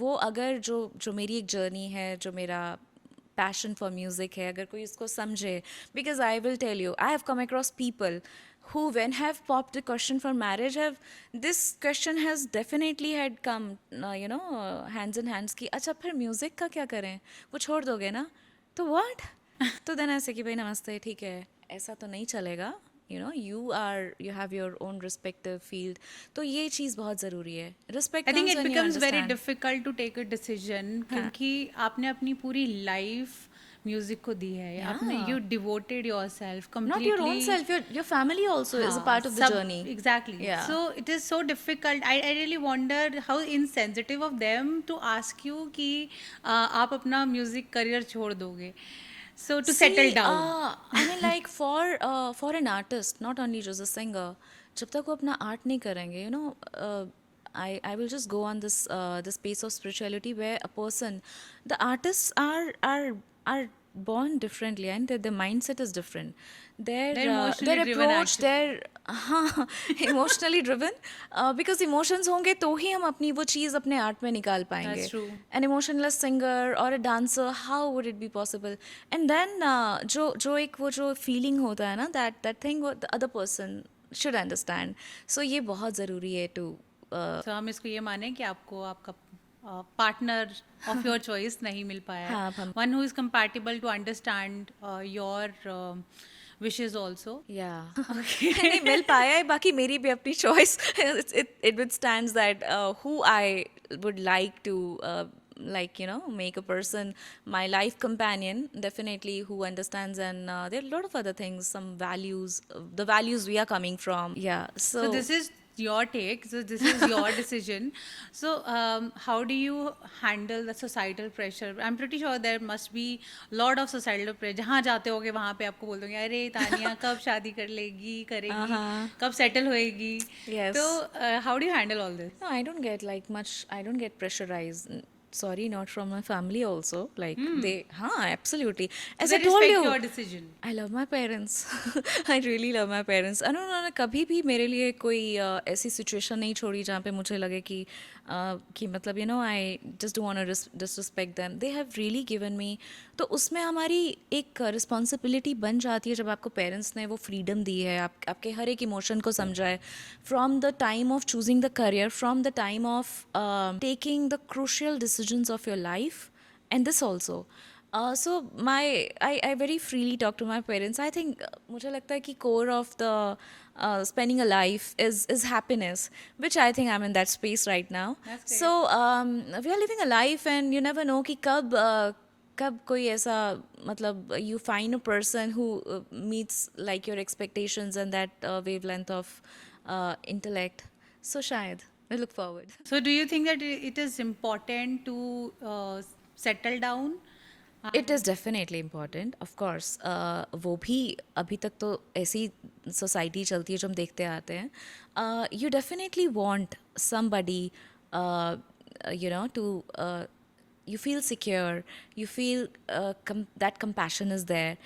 वो अगर जो मेरी एक जर्नी है, जो मेरा पैशन फॉर म्यूजिक है, अगर कोई इसको समझे, because I will tell you, I have come across people who when have popped the question for marriage have this question has definitely had come hands in hands कि अच्छा फिर music का क्या करें, वो छोड़ दोगे ना, तो व्हाट तो देन ऐसे कि भाई नमस्ते, ठीक है, ऐसा तो नहीं चलेगा, you have your own respective field, तो ये चीज़ बहुत ज़रूरी है, respect I think comes it when you becomes very understand. Difficult to take a decision क्योंकि आपने अपनी पूरी लाइफ म्यूजिक को दी है, आपने Yeah. You devoted your self Not your own completely. self, your family also is a part of the journey. Exactly. Yeah. So it is so difficult. I really wonder how insensitive of them to ask you कि आप अपना music career छोड़ दोगे. So to settle See, down. I mean, like for an artist, not only just a singer, जब तक वो अपना art नहीं करेंगे, I will just go on this space of spirituality where a person, the artists are born differently, and their mindset is different. They're emotionally Their driven, approach, actually. their हाँ emotionally driven, because emotions होंगे तो ही हम अपनी वो चीज़ अपने art में निकाल पाएंगे. That's true. An emotionless singer or a dancer, how would it be possible? And then जो एक वो जो feeling होता है ना, that thing what the other person should understand. So ये बहुत ज़रूरी है to So हम इसको ये माने कि आपको आपका पार्टनर ऑफ योर चॉइस नहीं मिल पाया हाँ, है, हम- one who is compatible to understand your wishes also. yeah नहीं मिल पाया है, बाकी मेरी भी अपनी choice it withstands that who I would like to make a person my life companion, definitely, who understands, and there are a lot of other things, some values, the values we are coming from. Yeah, So this is your take. So this is your decision. So how do you handle the societal pressure? I'm pretty sure there must be lot of societal pressure. जहाँ जाते होगे वहाँ पे आपको बोल दोगे अरे तानिया कब शादी कर लेगी, करेगी, कब सेटल होएगी. Yes. तो how do you handle all this? No, I don't get like much. I don't get pressurized. Sorry, not from my family also. Like they, absolutely. As They I told respect you, your decision. I love my parents. I really love my parents. उन्होंने कभी भी मेरे लिए कोई ऐसी situation नहीं छोड़ी जहाँ पे मुझे लगे कि मतलब I just don't want to disrespect them. They have really given me. तो उसमें हमारी एक रिस्पॉन्सिबिलिटी बन जाती है जब आपको पेरेंट्स ने वो फ्रीडम दी है, आपके हर एक इमोशन को समझाए, from the time of choosing the career, from the time of taking the crucial decisions of your life, and this also. So I very freely talk to my parents. I think मुझे लगता है कि core of the spending a life is happiness, which I think I'm in that space right now. That's great. So we are living a life, and you never know कि कब कोई ऐसा मतलब you find a person who meets like your expectations and that wavelength of intellect. So शायद I look forward. So do you think that it is important to settle down? It is definitely important, of course. वो भी अभी तक तो ऐसी society चलती है जो हम देखते आते हैं. You definitely want somebody to you feel secure, you feel that compassion is there,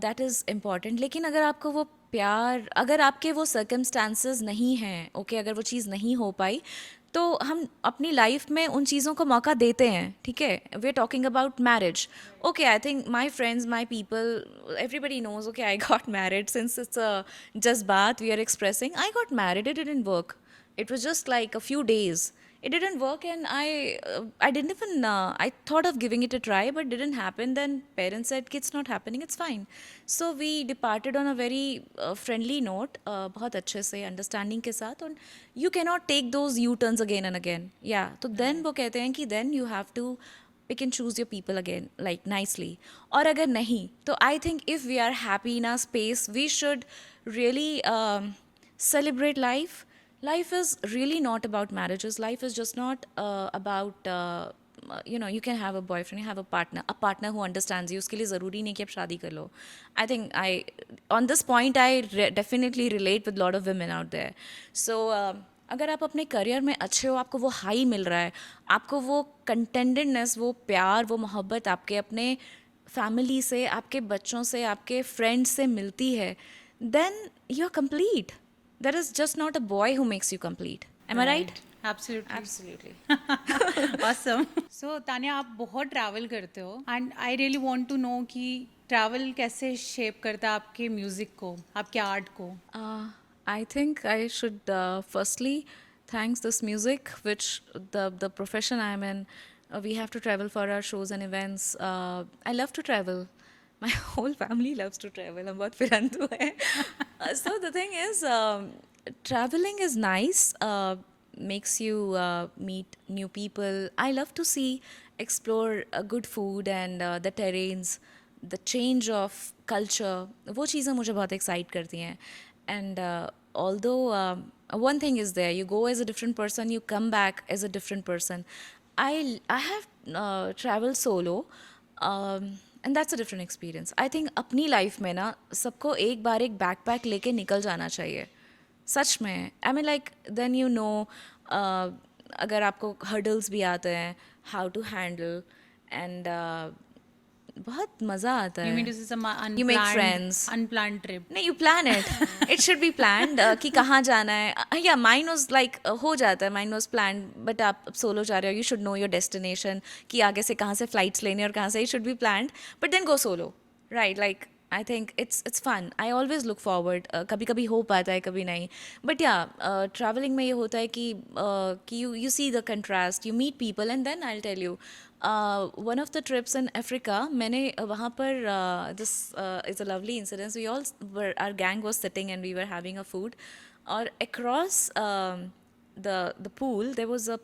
that is important. लेकिन अगर आपको वो प्यार, अगर आपके वो circumstances नहीं हैं, ओके, अगर वो चीज़ नहीं हो पाई, तो हम अपनी लाइफ में उन चीज़ों को मौका देते हैं, ठीक है. We are talking about marriage. Okay, I think my friends, my people, everybody knows, okay, I got married since it's a जज्बात we are expressing. I got married, it didn't work. It was just like a few days. It didn't work, and I didn't even I thought of giving it a try, but didn't happen. Then parents said it's not happening, it's fine. So we departed on a very friendly note, बहुत अच्छे से understanding के साथ. और you cannot take those U-turns again and again. Yeah, तो then वो कहते हैं कि then you have to pick and choose your people again, like nicely. और अगर नहीं, तो I think if we are happy in our space, we should really celebrate life. Life is really not about marriages. Life is just not about you can have a boyfriend, you have a partner who understands you. उसके लिए ज़रूरी नहीं कि आप शादी कर लो. I think on this point I definitely relate with a lot of women out there. So अगर आप अपने करियर में अच्छे हो, आपको वो हाई मिल रहा है, आपको वो कंटेंटेडनेस, वो प्यार, वो मोहब्बत आपके अपने फैमिली से, आपके बच्चों से, आपके फ्रेंड्स से मिलती है, then you're complete. There is just not a boy who makes you complete. Am I right? Absolutely absolutely. Awesome. So Tanya, आप बहुत ट्रैवल करते हो and I really want to know कि ट्रैवल कैसे शेप करता है आपके म्यूजिक को, आपके आर्ट को. I think I should firstly thanks this music, which the profession I'm in, we have to travel for our shows and events. I love to travel. My whole family loves to travel. हम बहुत फिरंतु हैं. So the thing is, traveling is nice. Makes you meet new people. I love to see, explore good food and the terrains, the change of culture. वो चीज़ें मुझे बहुत excite करती हैं. And although one thing is there, you go as a different person, you come back as a different person. I have traveled solo, and that's a different experience. I think अपनी life में ना सबको एक बार एक backpack लेके निकल जाना चाहिए. सच में. I mean like then you know अगर आपको hurdles भी आते हैं, how to handle, and बहुत मज़ा आता You है. mean to say some You make friends. unplanned trip? नहीं, you plan it. It should be planned कि कहाँ जाना है. Yeah, mine was like हो जाता है. Mine was planned, but आप सोलो जा रहे हो. You should know your destination कि आगे से कहाँ से flights लेने और कहाँ से. It should be planned, but then go solo, right? Like I think it's fun. I always look forward. कभी कभी हो पाता है, कभी नहीं. But yeah, traveling में ये होता है कि you see the contrast, you meet people, and then I'll tell you. One of the trips in Africa, मैंने वहाँ पर this is a lovely incident. We all were, our gang was sitting and we were having a food. और across the pool there was a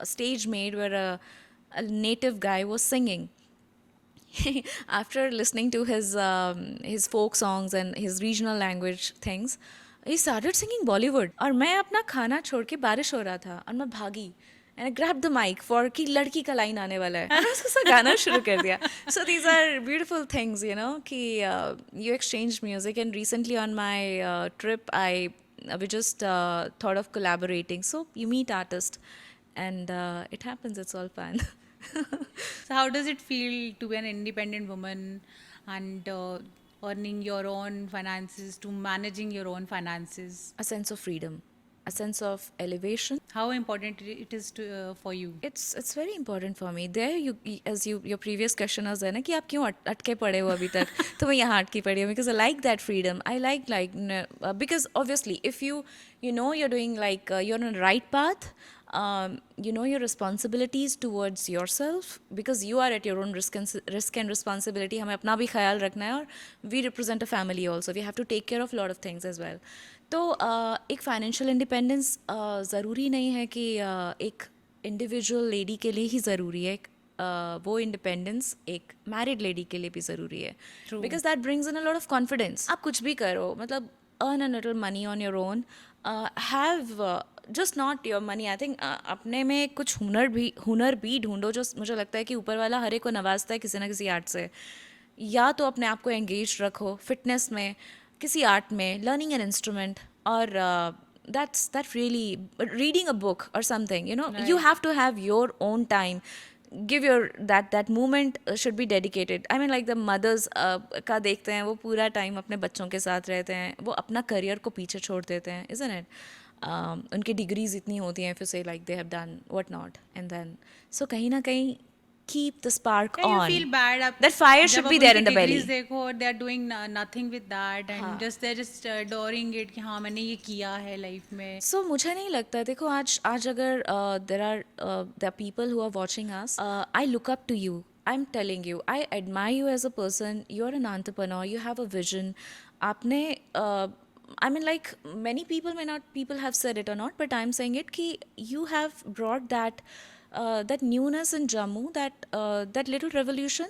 stage made where a native guy was singing. After listening to his folk songs and his regional language things, he started singing Bollywood. और मैं अपना खाना छोड़ के, बारिश हो रहा था और मैं भागी. And I grabbed the mic for कि लड़की का लाइन आने वाला है. और उसके साथ गाना शुरू कर दिया. So these are beautiful things, you know, कि you exchange music. And recently on my trip, we just thought of collaborating. So you meet artists, and it happens. It's all fun. So how does it feel to be an independent woman and earning your own finances, to managing your own finances? A sense of freedom, a sense of elevation. How important it is to for you? It's very important for me. There as your previous question was there ना कि आप क्यों अटके पड़े हो अभी तक. तो मैं यहाँ अटकी पड़ी हूँ because I like that freedom. I like because obviously if you know you're doing like you're on the right path. You know your responsibilities towards yourself because you are at your own risk and responsibility. हमें अपना भी ख्याल रखना है और we represent a family also. We have to take care of a lot of things as well. तो एक financial independence ज़रूरी नहीं है कि एक इंडिविजुअल लेडी के लिए ही ज़रूरी है. वो इंडिपेंडेंस एक मैरिड लेडी के लिए भी ज़रूरी है because that brings in a lot of confidence. आप कुछ भी करो, मतलब earn a little money on your own, have just not your money. I think अपने में कुछ हुनर भी ढूंढो जो मुझे लगता है कि ऊपर वाला हर एक को नवाजता है किसी ना किसी आर्ट से. या तो अपने आप को एंगेज रखो फिटनेस में, किसी आर्ट में, लर्निंग एन इंस्ट्रूमेंट, और that really reading a book or something, you know. Right. You have to have your own time. Give your that moment should be dedicated. I mean like the mothers का देखते हैं वो पूरा time अपने बच्चों के साथ रहते हैं, वो अपना करियर को पीछे छोड़ देते हैं, isn't it? उनकी डिग्रीज इतनी होती हैं, if you say like they have done what not, and then so कहीं ना कहीं keep the spark Yeah, on. you feel bad. That fire should जब be आप there उनकी in the belly. degrees देखो, they are doing nothing with that and they're just adoring it कि हाँ मैंने ये किया है लाइफ में. So मुझे नहीं लगता, देखो आज अगर there are people who are watching us, I look up to you. I'm telling you, I admire you as a person. You're an entrepreneur. You have a vision. आपने I mean like many people have said it or not, but I'm saying it कि you have brought that newness in Jammu, that little revolution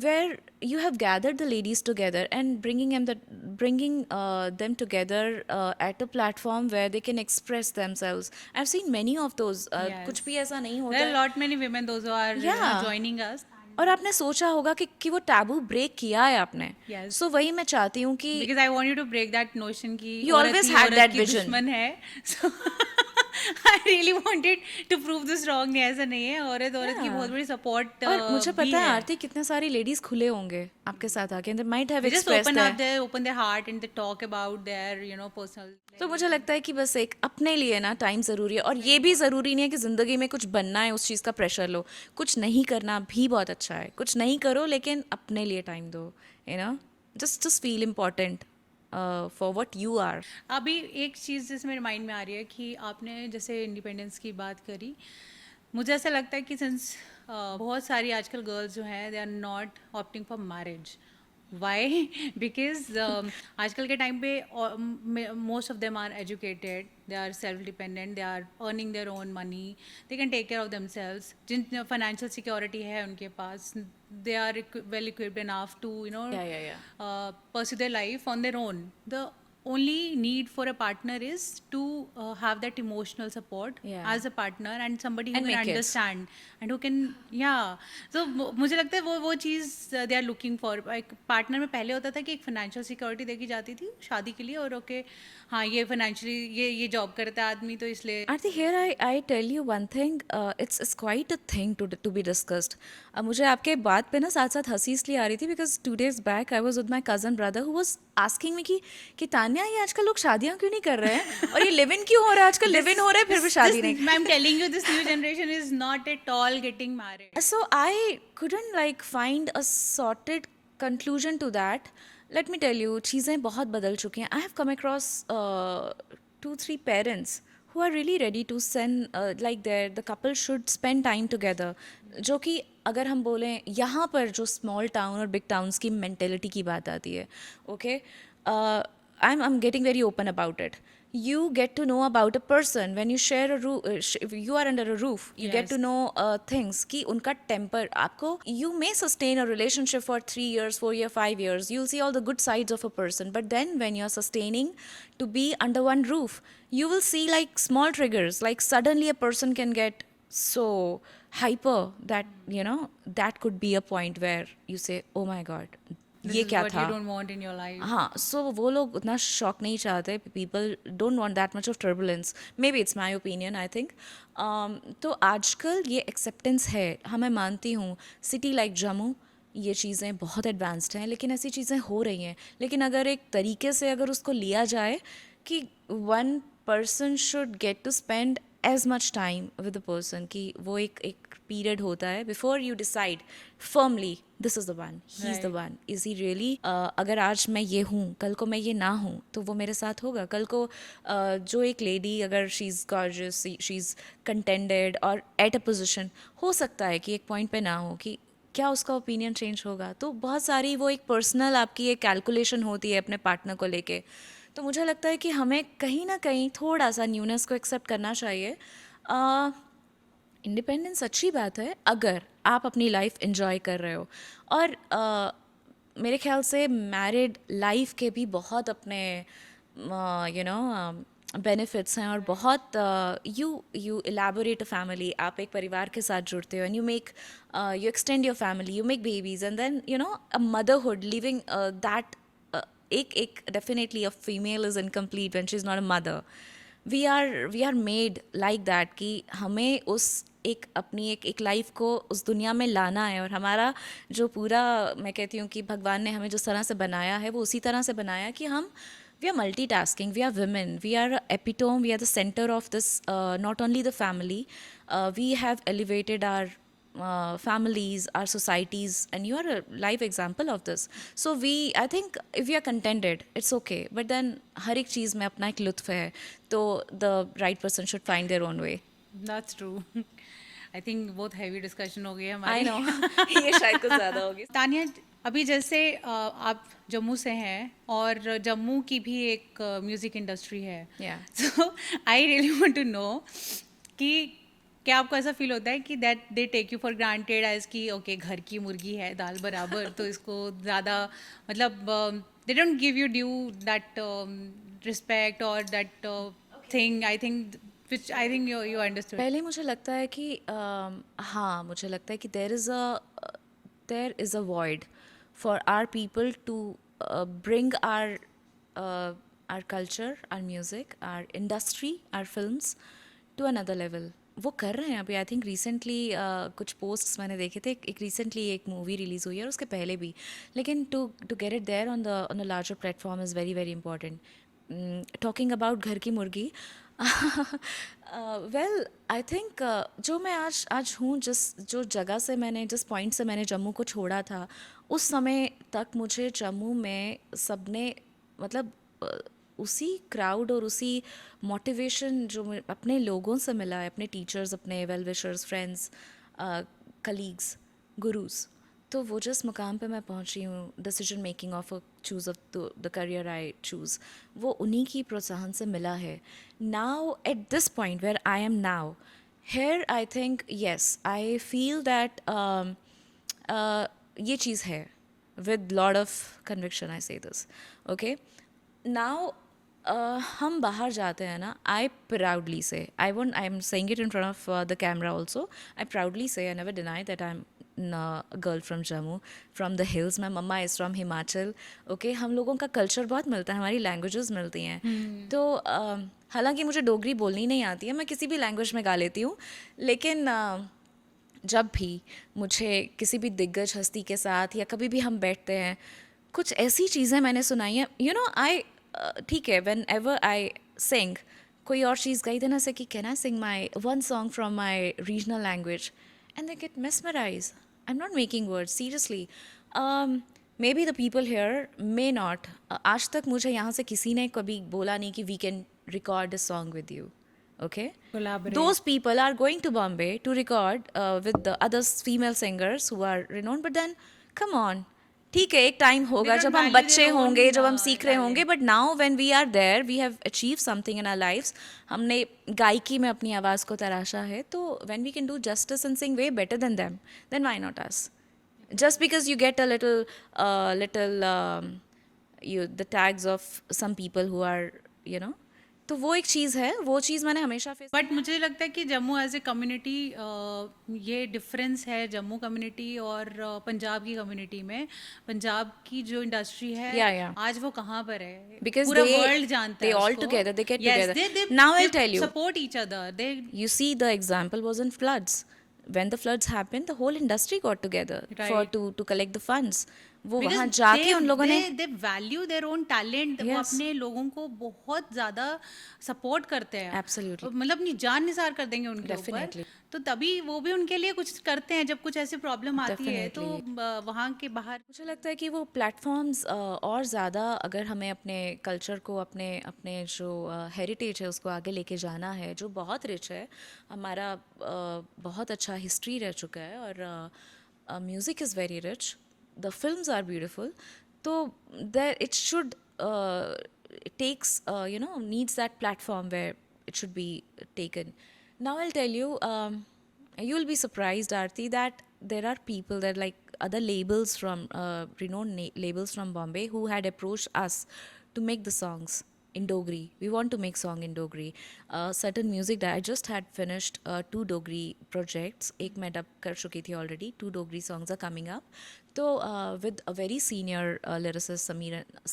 where you have gathered the ladies together and bringing them together at a platform where they can express themselves. I've seen many of those. Yes. कुछ भी ऐसा नहीं होता There are है. a lot many women those who are Yeah. joining us. और आपने सोचा होगा कि वो टैबू ब्रेक किया है आपने. Yes. So वही मैं चाहती हूँ कि Because I want you to break that notion कि You always had that vision. दुश्मन है. So I really wanted to prove this wrong, नहीं ऐसा नहीं है, औरत औरत की बहुत बड़ी सपोर्ट और मुझे भी पता है है. आरती कितने सारी लेडीज खुले होंगे आपके साथ आके, they might have They just express open up that. their open their heart and they talk about their personal. तो मुझे लगता है कि बस एक अपने लिए ना टाइम ज़रूरी है, और ये भी ज़रूरी नहीं है कि ज़िंदगी में कुछ बनना है उस चीज़ का प्रेशर लो. कुछ नहीं करना भी बहुत अच्छा है, कुछ नहीं करो लेकिन अपने लिए टाइम दो, you know, just feel important for what you are. अभी एक चीज़ जिसमें मेरे माइंड में आ रही है कि आपने जैसे इंडिपेंडेंस की बात करी, मुझे ऐसा लगता है कि सिंस बहुत सारी आजकल गर्ल्स जो हैं they are not opting for marriage. Why? Because आजकल के टाइम पे most of them are educated, they are self dependent, they are earning their own money, they can take care of themselves. जिन financial security है उनके पास, they are well equipped enough to Yeah. pursue their life on their own. The only need for a partner is to have that emotional support Yeah. as a partner and somebody who And can make kids. understand and who can, yeah. So मुझे लगता है वो चीज़ they are looking for. एक partner में पहले होता था कि एक फाइनेंशियल सिक्योरिटी देखी जाती थी शादी के लिए, और ओके हाँ ये फाइनेंशियली ये जॉब करता है आदमी तो इसलिए. Aarti, here I tell you one thing. It's quite a thing to be discussed. मुझे आपके बात पे ना साथ साथ हंसी इसलिए आ रही थी because 2 days back I was with my cousin brother who was asking me कि तान्या ये आजकल लोग शादियाँ क्यों नहीं कर रहे हैं, और ये लिव इन क्यों हो रहा है आजकल, लिव इन हो रहा है फिर भी शादी नहीं. I'm telling you, this new generation is not at all getting married. So I couldn't like find a sorted conclusion to that. Let me tell you, चीज़ें बहुत बदल चुकी हैं. I have come across 2-3 parents who are really ready to send like the couple should spend time together. जो कि अगर हम बोलें यहाँ पर जो स्मॉल टाउन और बिग टाउन्स की मेंटेलिटी की बात आती है, okay, I'm getting very open about it. You get to know about a person when you share a roof. You are under a roof. You get to Yes. know things कि उनका temper आपको, you may sustain a relationship for 3 years, 4 years, 5 years. You'll see all the good sides of a person. But then when you're sustaining to be under one roof, you will see like small triggers. Like suddenly a person can get so hyper that that could be a point where you say, oh my god, This ये is क्या what था. you don't want in your life. हाँ, सो वो लोग उतना shock नहीं चाहते. People don't want that much of turbulence. May be it's my opinion, I think. तो आजकल ये एक्सेप्टेंस है, हाँ मैं मानती हूँ. सिटी लाइक जम्मू ये चीज़ें बहुत एडवांस्ड हैं, लेकिन ऐसी चीज़ें हो रही हैं. लेकिन अगर एक तरीके से अगर उसको लिया जाए कि one person should get to spend as much time with the person, कि वो एक पीरियड होता है before you decide firmly this is the one, he is the one, is he really. अगर आज मैं ये हूँ, कल को मैं ये ना हूँ, तो वो मेरे साथ होगा. कल को जो एक लेडी अगर she is gorgeous, she is contended और एट अ पोजिशन, हो सकता है कि एक पॉइंट पे ना हो, कि क्या उसका ओपिनियन चेंज होगा. तो बहुत सारी वो एक पर्सनल आपकी एक कैलकुलेशन होती है अपने पार्टनर को लेके. तो मुझे लगता है कि हमें कहीं ना कहीं थोड़ा सा न्यूनेस को एक्सेप्ट करना चाहिए. इंडिपेंडेंस अच्छी बात है अगर आप अपनी लाइफ एंजॉय कर रहे हो. और मेरे ख्याल से मैरिड लाइफ के भी बहुत अपने बेनिफिट्स हैं, और बहुत यू इलेबोरेट अ फैमिली. आप एक परिवार के साथ जुड़ते हो and you extend your family, you make babies, and then a motherhood living that. एक definitely a female is incomplete when she is not a mother. We are made like that कि हमें उस एक अपनी एक लाइफ को उस दुनिया में लाना है. और हमारा जो पूरा, मैं कहती हूँ कि भगवान ने हमें जिस तरह से बनाया है वो उसी तरह से बनाया कि हम we are multi tasking, we are women, we are epitome, we are the centre of this, not only the family, we have elevated our families, our societies, and you are a live example of this. So I think if we are contented, it's okay. But then हर एक चीज़ में अपना एक लुत्फ है, तो the right person should find their own way. That's true. I think बहुत heavy discussion हो गई है I हमारी. know. ये शायद कुछ ज़्यादा होगी. तानिया, अभी जैसे आप जम्मू से हैं और जम्मू की भी एक म्यूज़िक इंडस्ट्री है. Yeah. So I really want to know कि क्या आपको ऐसा फील होता है कि that they take you for granted as कि ओके घर की मुर्गी है दाल बराबर, तो इसको ज़्यादा मतलब they don't give you due that respect और that thing. I think which I think you understood. पहले मुझे लगता है कि हाँ, मुझे लगता है कि there is a void for our people to bring our culture, our music, our industry, our films to another level. वो कर रहे हैं अभी। आई थिंक रिसेंटली कुछ पोस्ट्स मैंने देखे थे, एक रिसेंटली एक मूवी रिलीज़ हुई है और उसके पहले भी, लेकिन to to get it there on the larger platform is very very important. Talking about घर की मुर्गी, वेल आई थिंक जो मैं आज आज हूँ, जो जगह से मैंने, जिस पॉइंट से मैंने जम्मू को छोड़ा था, उस समय तक मुझे जम्मू में सबने मतलब उसी क्राउड और उसी मोटिवेशन जो अपने लोगों से मिला है, अपने टीचर्स, अपने well wishers, friends, colleagues, gurus, तो वो जिस मुकाम पे मैं पहुंची हूँ, decision making of choose of the career I choose, वो उन्हीं की प्रोत्साहन से मिला है। Now at this point where I am now here, I think yes, I feel that ये चीज़ है, with lot of conviction I say this, okay? Now हम बाहर जाते हैं ना, I proudly say, I'm saying it in front of the camera also, I proudly say, I never deny that I'm a girl from Jammu, from the hills. My mama is from Himachal, okay? हम लोगों का culture बहुत मिलता है, हमारी languages मिलती हैं। तो हालांकि मुझे डोगरी बोलनी नहीं आती है, मैं किसी भी लैंग्वेज में गा लेती हूँ, लेकिन जब भी मुझे किसी भी दिग्गज हस्ती के साथ या कभी भी हम बैठते हैं, कुछ ऐसी चीज़ें मैंने सुनाई हैं, यू नो, आई ठीक है, व्हेन एवर आई सिंग, कोई और चीज़ गई देना से कि can I sing my one song from my regional language, and they get mesmerized. I'm not making words, seriously. Maybe the people here may not. आज तक मुझे यहाँ से किसी ने कभी बोला नहीं कि we can record a song with you. Okay? Collaborate. Those people are going to Bombay to record with the other female singers who are renowned, but then, come on. ठीक है, एक टाइम होगा don't जब हम value बच्चे their own, होंगे, जब हम सीख रहे talent. होंगे, but now when we are there, we have achieve something in our lives, हमने गायकी में अपनी आवाज़ को तराशा है, तो when we can do justice and sing way better than them, then why not us? Just because you get a little the tags of some people who are, you know, तो वो एक चीज़ है, वो चीज़ मैंने हमेशा फेस। बट मुझे लगता है कि जम्मू एज ए कम्युनिटी, ये डिफरेंस है जम्मू कम्युनिटी और पंजाब की कम्युनिटी में। पंजाब की जो इंडस्ट्री है, Yeah. आज वो कहाँ पर है, Because पूरा they- वर्ल्ड जानता they है all उसको। together, they get Yes, together. Now I'll tell you. Support each other, they You see, the example was in floods. When the floods happened, the whole industry got together for Right. to collect the funds. वो वहाँ जाके उन लोगों ने दे value their own talent, वो Yes. अपने लोगों को बहुत ज्यादा सपोर्ट करते हैं। Absolutely. मतलब अपनी जान निसार कर देंगे उनके ऊपर, Definitely. तो तभी वो भी उनके लिए कुछ करते हैं जब कुछ ऐसी प्रॉब्लम आती है, तो वहाँ के बाहर। मुझे लगता है कि वो प्लेटफॉर्म्स और ज़्यादा, अगर हमें अपने कल्चर को, अपने अपने जो हेरिटेज है उसको आगे लेके जाना है, जो बहुत रिच है, हमारा बहुत अच्छा हिस्ट्री रह चुका है, और music is very rich, the films are beautiful, तो there it should takes needs that platform where it should be taken. Now I'll tell you, you'll be surprised, Aarti, that there are people that, like other labels from renowned labels from Bombay, who had approached us to make the songs in Dogri. We want to make song in Dogri. Certain music that I just had finished 2 Dogri projects. एक मैं dub कर चुकी थी already. 2 Dogri songs are coming up. So with a very senior lyricist,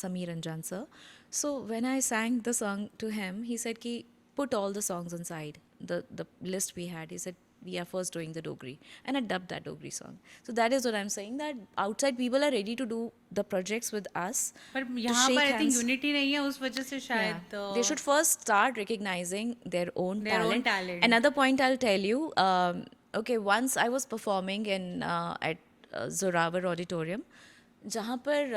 Sameer Anjan sir. So when I sang the song to him, he said ki put all the songs inside the list we had. He said we are first doing the Dogri, and I dubbed that Dogri song. So that is what I'm saying, that outside people are ready to do the projects with us. पर to यहाँ shake पर I think hands. Unity नहीं है, उस वजह से Yeah. शायद They should first start recognizing their own Their own talent. talent. Another point I'll tell you. Okay, once I was performing in at Zorawar Auditorium, जहाँ पर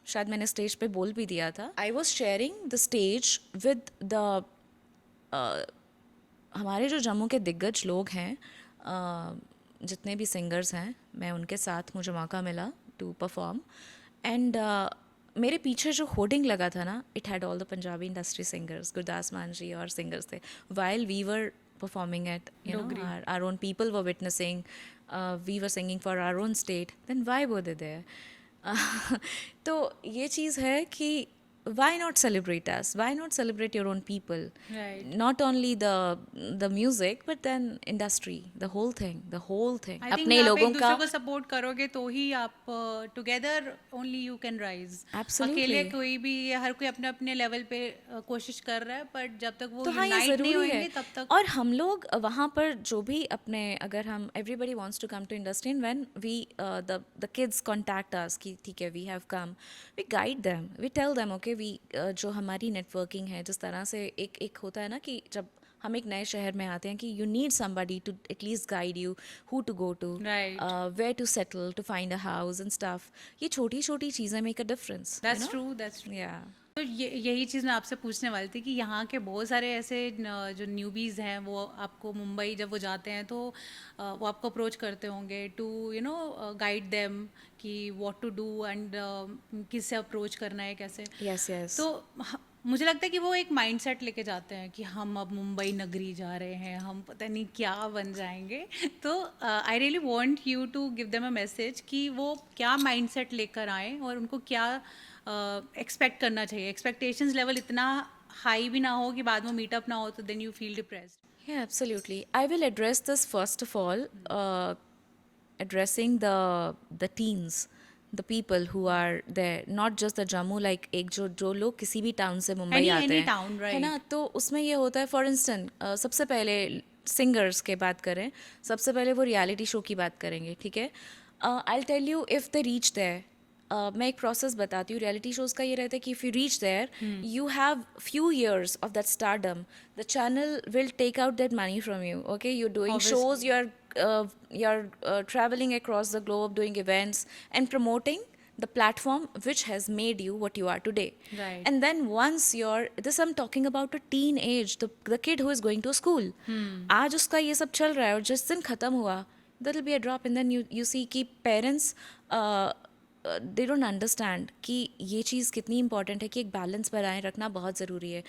शायद मैंने स्टेज पे बोल भी दिया था. I was sharing the stage with the हमारे जो जम्मू के दिग्गज लोग हैं, जितने भी सिंगर्स हैं, मैं उनके साथ, मुझे मौका मिला टू परफॉर्म, एंड मेरे पीछे जो होर्डिंग लगा था ना, it had all the Punjabi industry singers, Gurdas Maan ji और सिंगर्स थे, while we were performing at our own people were witnessing, we were singing for our own state, then why were they there? तो ये चीज़ है कि why not celebrate us? Why not celebrate your own people? Right. Not only the music, but then industry, the whole thing, I think अपने आप एक लोगों का. दूसरे को सपोर्ट करोगे तो ही आप together only you can rise. Absolutely. अकेले कोई भी, हर कोई अपने अपने लेवल पे कोशिश कर रहा है, बट जब तक वो तो हाँ, ये यूनाइट नहीं ज़रूरी है. होंगे तब तक. और हम लोग वहाँ पर जो भी अपने, अगर हम everybody wants to come to industry, and when we the kids contact us कि ठीक है we have come, we guide them, we tell them okay, we जो हमारी नेटवर्किंग है, जिस तरह से एक एक होता है ना कि जब हम एक नए शहर में आते हैं कि you need somebody to at least guide you who to go to, Right. Where to settle, to find a house and stuff. ये छोटी छोटी चीज़ें make a difference. That's true, that's true. Yeah. तो यही चीज़ मैं आपसे पूछने वाली थी कि यहाँ के बहुत सारे ऐसे जो न्यूबीज़ हैं वो आपको मुंबई जब वो जाते हैं तो वो आपको अप्रोच करते होंगे टू गाइड देम कि व्हाट टू डू एंड किससे अप्रोच करना है, कैसे. Yes yes. तो मुझे लगता है कि वो एक माइंडसेट लेके जाते हैं कि हम अब मुंबई नगरी जा रहे हैं, हम पता नहीं क्या बन जाएंगे. तो I really want you to give them a message कि वो क्या माइंडसेट लेकर आएँ और उनको क्या एक्सपेक्ट करना चाहिए. एक्सपेक्टेशंस लेवल इतना हाई भी ना हो कि बाद में मीटअप ना हो तो then you feel depressed. Yeah, absolutely. I will address this first of all, addressing the teens, the people who are there, not just the Jammu, like एक जो लोग किसी भी टाउन से मुंबई आते any हैं, town, है ना. तो उसमें ये होता है, फॉर इंस्टेंट सबसे पहले सिंगर्स के बात करें, सबसे पहले वो रियलिटी शो की बात करेंगे, ठीक है. I tell you if they reach there, मैं एक प्रोसेस बताती हूँ. रियलिटी शोज़ का ये रहता है कि if you reach there, you have few years of that stardom, the channel will take out that money from you. Okay, you doing Obviously. shows, you're traveling across the globe, doing events and promoting the platform which has made you what you are today. Right. And then once you're this, I'm talking about a teenage, the kid who is going to school. आज उसका ये सब चल रहा है और जिस दिन ख़त्म हुआ, there will be a drop, and then you see कि parents दे डोंट अंडरस्टैंड कि ये चीज़ कितनी इंपॉर्टेंट है, कि एक बैलेंस बनाए रखना बहुत ज़रूरी है.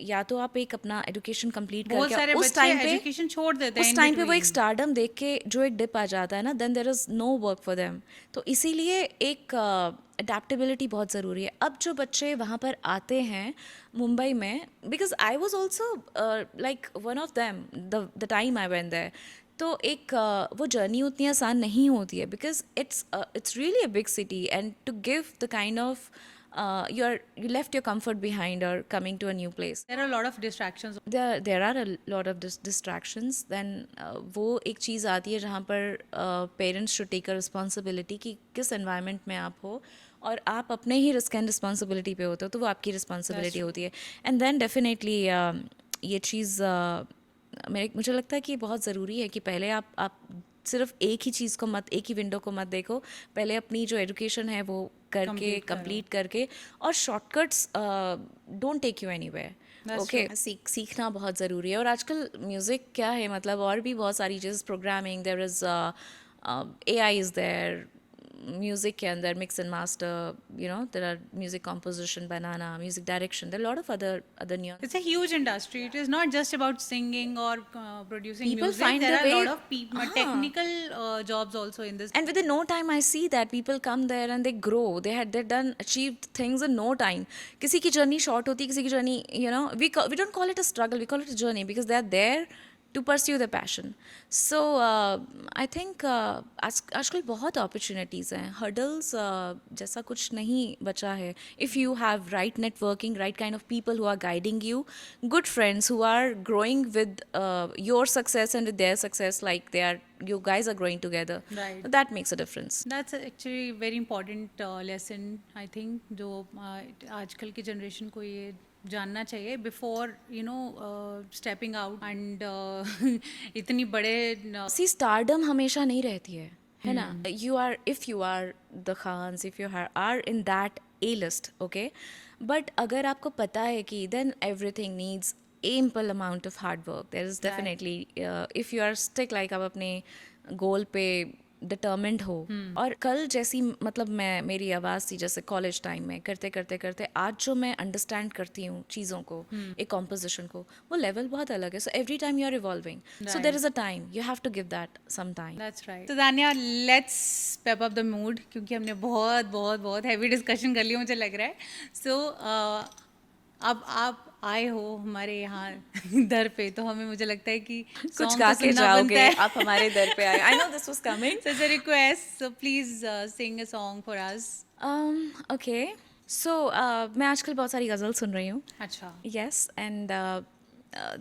या तो आप एक अपना एजुकेशन कंप्लीट बहुत सारे करके उस बच्चे टाइम पे, एजुकेशन छोड़ देते हैं उस in टाइम पे वो एक between. स्टारडम देख के जो एक डिप आ जाता है ना, then there is no work for them. तो इसीलिए एक अडेप्टेबिलिटी बहुत ज़रूरी है. अब जो बच्चे वहाँ पर आते हैं मुंबई में, because I was also like one of them the time I went there. तो एक वो जर्नी उतनी आसान नहीं होती है, because it's really a big city, and to give the kind of you left your comfort behind or coming to a new place. There are a lot of distractions. There are a lot of distractions. Then वो एक चीज़ आती है जहाँ पर parents should take a responsibility कि किस environment में आप हो, और आप अपने ही रिस्क एंड रिस्पॉन्सिबिलिटी पे होते हो, तो वो आपकी रिस्पॉन्सिबिलिटी होती है. एंड देन डेफिनेटली ये चीज़ मुझे लगता है कि बहुत ज़रूरी है कि पहले आप सिर्फ एक ही चीज़ को मत, एक ही विंडो को मत देखो. पहले अपनी जो एजुकेशन है वो करके, कंप्लीट करके, और shortcuts don't take you anywhere. Okay, सीखना बहुत ज़रूरी है. और आजकल म्यूज़िक क्या है, मतलब और भी बहुत सारी चीज़, programming, there is AI is there music के अंदर, mix and master, there are music composition, बनाना, music direction, there lot of other new. It's a huge industry. It is not just about singing or producing People music. find There the are a way- lot of technical jobs also in this. And within no time, I see that people come there and they grow. They've done achieved things in no time. किसी की journey short होती है, किसी की journey, we don't call it a struggle, we call it a journey, because they are there to pursue their passion. So I think आजकल बहुत opportunities हैं. Hurdles जैसा कुछ नहीं बचा है. If you have right networking, right kind of people who are guiding you, good friends who are growing with your success and with their success, like you guys are growing together. Right. That makes a difference. That's actually a very important lesson, I think, जो आजकल की generation को ये जानना चाहिए before stepping out and इतनी बड़े See, stardom हमेशा नहीं रहती है ना. If you are the Khans, if you are in that A-list, okay, but अगर आपको पता है कि then everything needs ample amount of hard work. There is definitely if you are stick, like आप अपने गोल पे डिटर्मिन्ड हो और कल जैसी मतलब मैं मेरी आवाज़ थी जैसे कॉलेज टाइम में करते करते करते आज जो मैं अंडरस्टैंड करती हूँ चीज़ों को एक कॉम्पोजिशन को वो लेवल बहुत अलग है so every time you are evolving so there is a time you have to give that some time That's right. तो Dania let's pep up the mood क्योंकि हमने बहुत बहुत बहुत हैवी डिस्कशन कर लिया मुझे लग रहा है. सो अब आप आए हो हमारे यहाँ दर पे तो हमें मुझे लगता है कि कुछ song गा तो के सुनना बनता जाओगे है. आप हमारे दर पे आए I know this was coming So it's a request. So please sing a song for us. Okay so मैं आजकल बहुत सारी गज़ल सुन रही हूँ अच्छा. Yes, and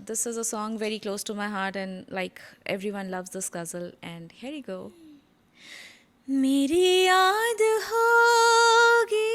this is a song very close to my heart, and like everyone loves this ghazal. And here you go. मेरी याद होगी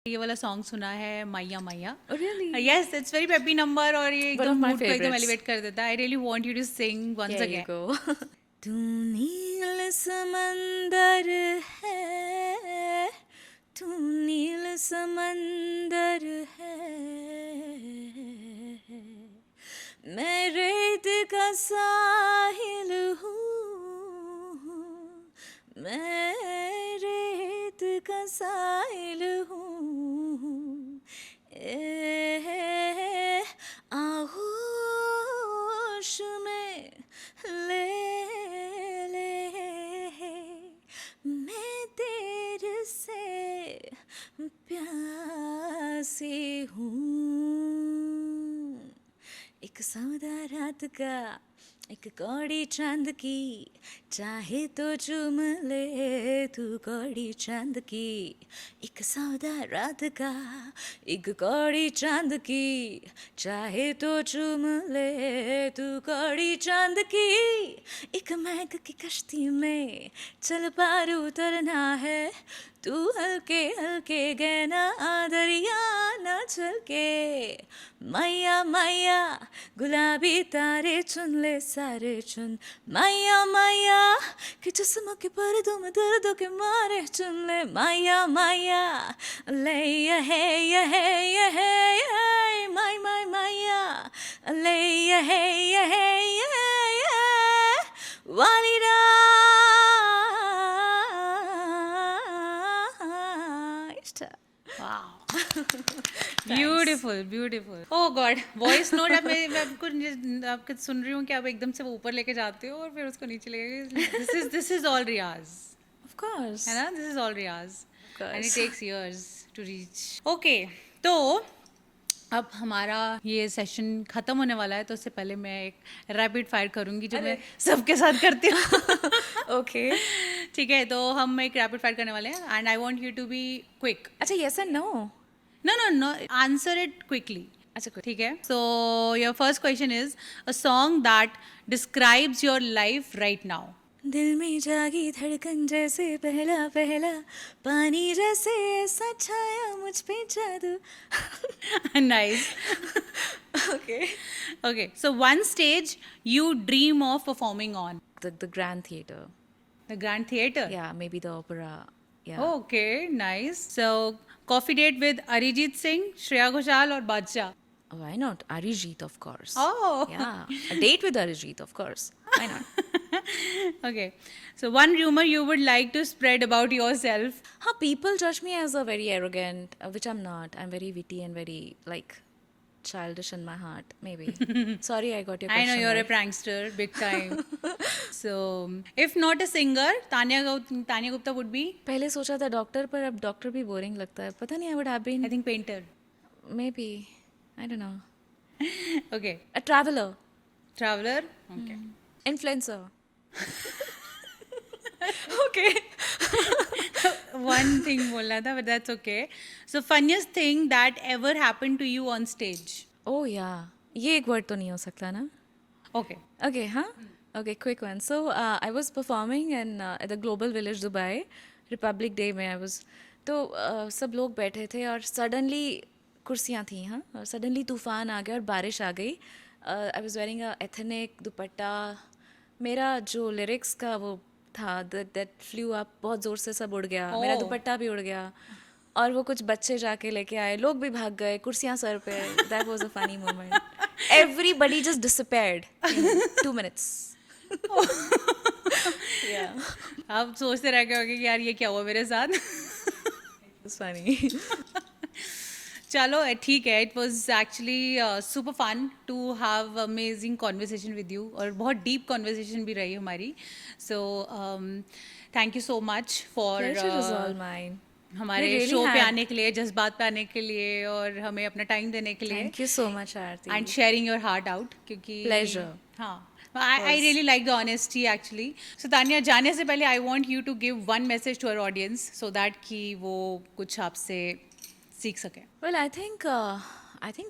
ये वाला सॉन्ग सुना है मैया मैया. Oh, really? Yes it's very peppy number और ये One of एकदम my मूड को एकदम favorites. एलिवेट कर देता है. I really want you to sing once Here you again. go. तू नील समंदर है तू नील समंदर है मैं रेत का साहिल हूँ मैं रेत का साहिल हूँ आगोश में ले ले मैं तेरे से प्यासी हूँ एक सौदा रात का एक कौड़ी चांद की चाहे तो चूम ले तू कौड़ी चांद की एक सौदा रात का एक कौड़ी चांद की चाहे तो चूम ले तू कौड़ी चांद की एक मैघ की कश्ती में चल पार उतरना है तू हल्के हल्के गहना दरिया न चल के मैया मैया गुलाबी तारे चुन ले सारे चुन मैया मैया कि जिस्म के पर्दों में दर्दों के मारे चुन ले मैया मैया ले यहे माय माय मैया ले यहे वालीरा ब्यूटीफुल ब्यूटीफुल. ओह गॉड वॉइस नोट अब मैं आपको सुन रही हूँ कि आप एकदम से वो ऊपर लेके जाते हो और फिर उसको नीचे लेके this is all riyaz Of course. है ना. This is all riyaz course. And it takes years to reach. Okay तो अब हमारा ये सेशन खत्म होने वाला है तो उससे पहले मैं एक रैपिड फायर करूँगी जो मैं सबके साथ करती हूँ. Okay. ठीक है तो हम एक रैपिड फायर करने वाले हैं and I want you to be quick. अच्छा yes and no. No, answer it quickly. अच्छा good. ठीक है. So your first question is a song that describes your life right now. दिल में जागी धड़कन जैसे पहला पहला पानी जैसे ऐसा छाया मुझ पे जादू. Nice. Okay. Okay, so one stage you dream of performing on. The Grand Theatre. The Grand Theatre. Yeah, maybe the opera. Yeah. Okay, nice. So coffee date with Arijit Singh, Shreya Ghoshal or Badshah? Why not? Arijit, of course. Oh. Yeah. A date with Arijit, of course. Why not? Okay. So one rumor you would like to spread about yourself. How people judge me as a very arrogant, which I'm not. I'm very witty and very like childish in my heart, maybe. Sorry, I got your I know question you're a right. prankster, big time. So if not a singer, Tanya Gupta would be, पहले सोचा था doctor पर अब doctor भी boring लगता है पता नहीं I would have been I think, painter. Maybe I don't know Okay. A traveller Traveler. Okay. Influencer okay One thing बोलना था, but that's okay. So funniest thing that ever happened to you on stage. ओह या ये एक word तो नहीं हो सकता ना Okay. Okay, huh? Okay, quick one. So I was performing in at the Global Village Dubai, Republic Day में I was. तो सब लोग बैठे थे और सडनली कुर्सियाँ थी हाँ और सडनली तूफान आ गया और बारिश आ गई I was wearing a ethnic दुपट्टा मेरा जो लिरिक्स का वो था दैट फ्लू अप बहुत ज़ोर से सब उड़ गया मेरा Oh. दुपट्टा भी उड़ गया और वो कुछ बच्चे जाके लेके आए लोग भी भाग गए कुर्सियाँ सर पे that was a funny moment everybody just disappeared in 2 minutes yeah आप सोचते रह गए होगे कि यार ये क्या हुआ मेरे साथ. it's funny चलो ठीक है. It was actually super fun to have amazing conversation with you और बहुत डीप कॉन्वर्सेशन भी रही हमारी. So thank you so much for pleasure is all mine हमारे We really शो पे had- आने के लिए, जज्बात पे आने के लिए और हमें अपना टाइम देने के लिए thank you so much Aarti and sharing your heart out. क्योंकि Pleasure. हाँ, I really like the honesty actually. So Tania, जाने से पहले I want you to give one message to our audience so that कि वो कुछ आपसे सीख सकें. well I think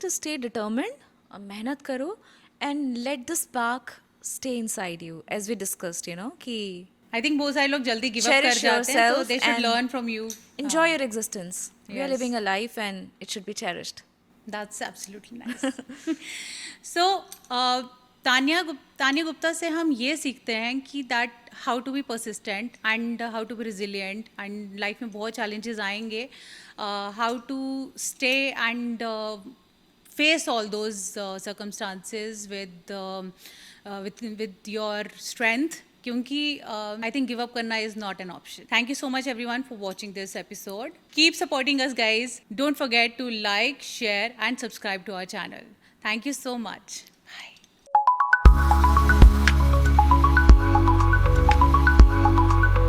just stay determined मेहनत करो and let the spark stay inside you as we discussed you know कि आई थिंक बहुत सारे लोग जल्दी गिव अप कर Cherish जाते हैं, तो yourself they should and learn from you. enjoy your existence we are Yes. living a life and it should be cherished that's absolutely nice. So Tania Gupta से हम ये सीखते हैं कि that how to be persistent and how to be resilient. And life में बहुत challenges आएंगे. How to stay and face all those circumstances with your strength. क्योंकि I think give up करना is not an option. Thank you so much everyone for watching this episode. Keep supporting us guys. Don't forget to like, share and subscribe to our channel. Thank you so much. Bye.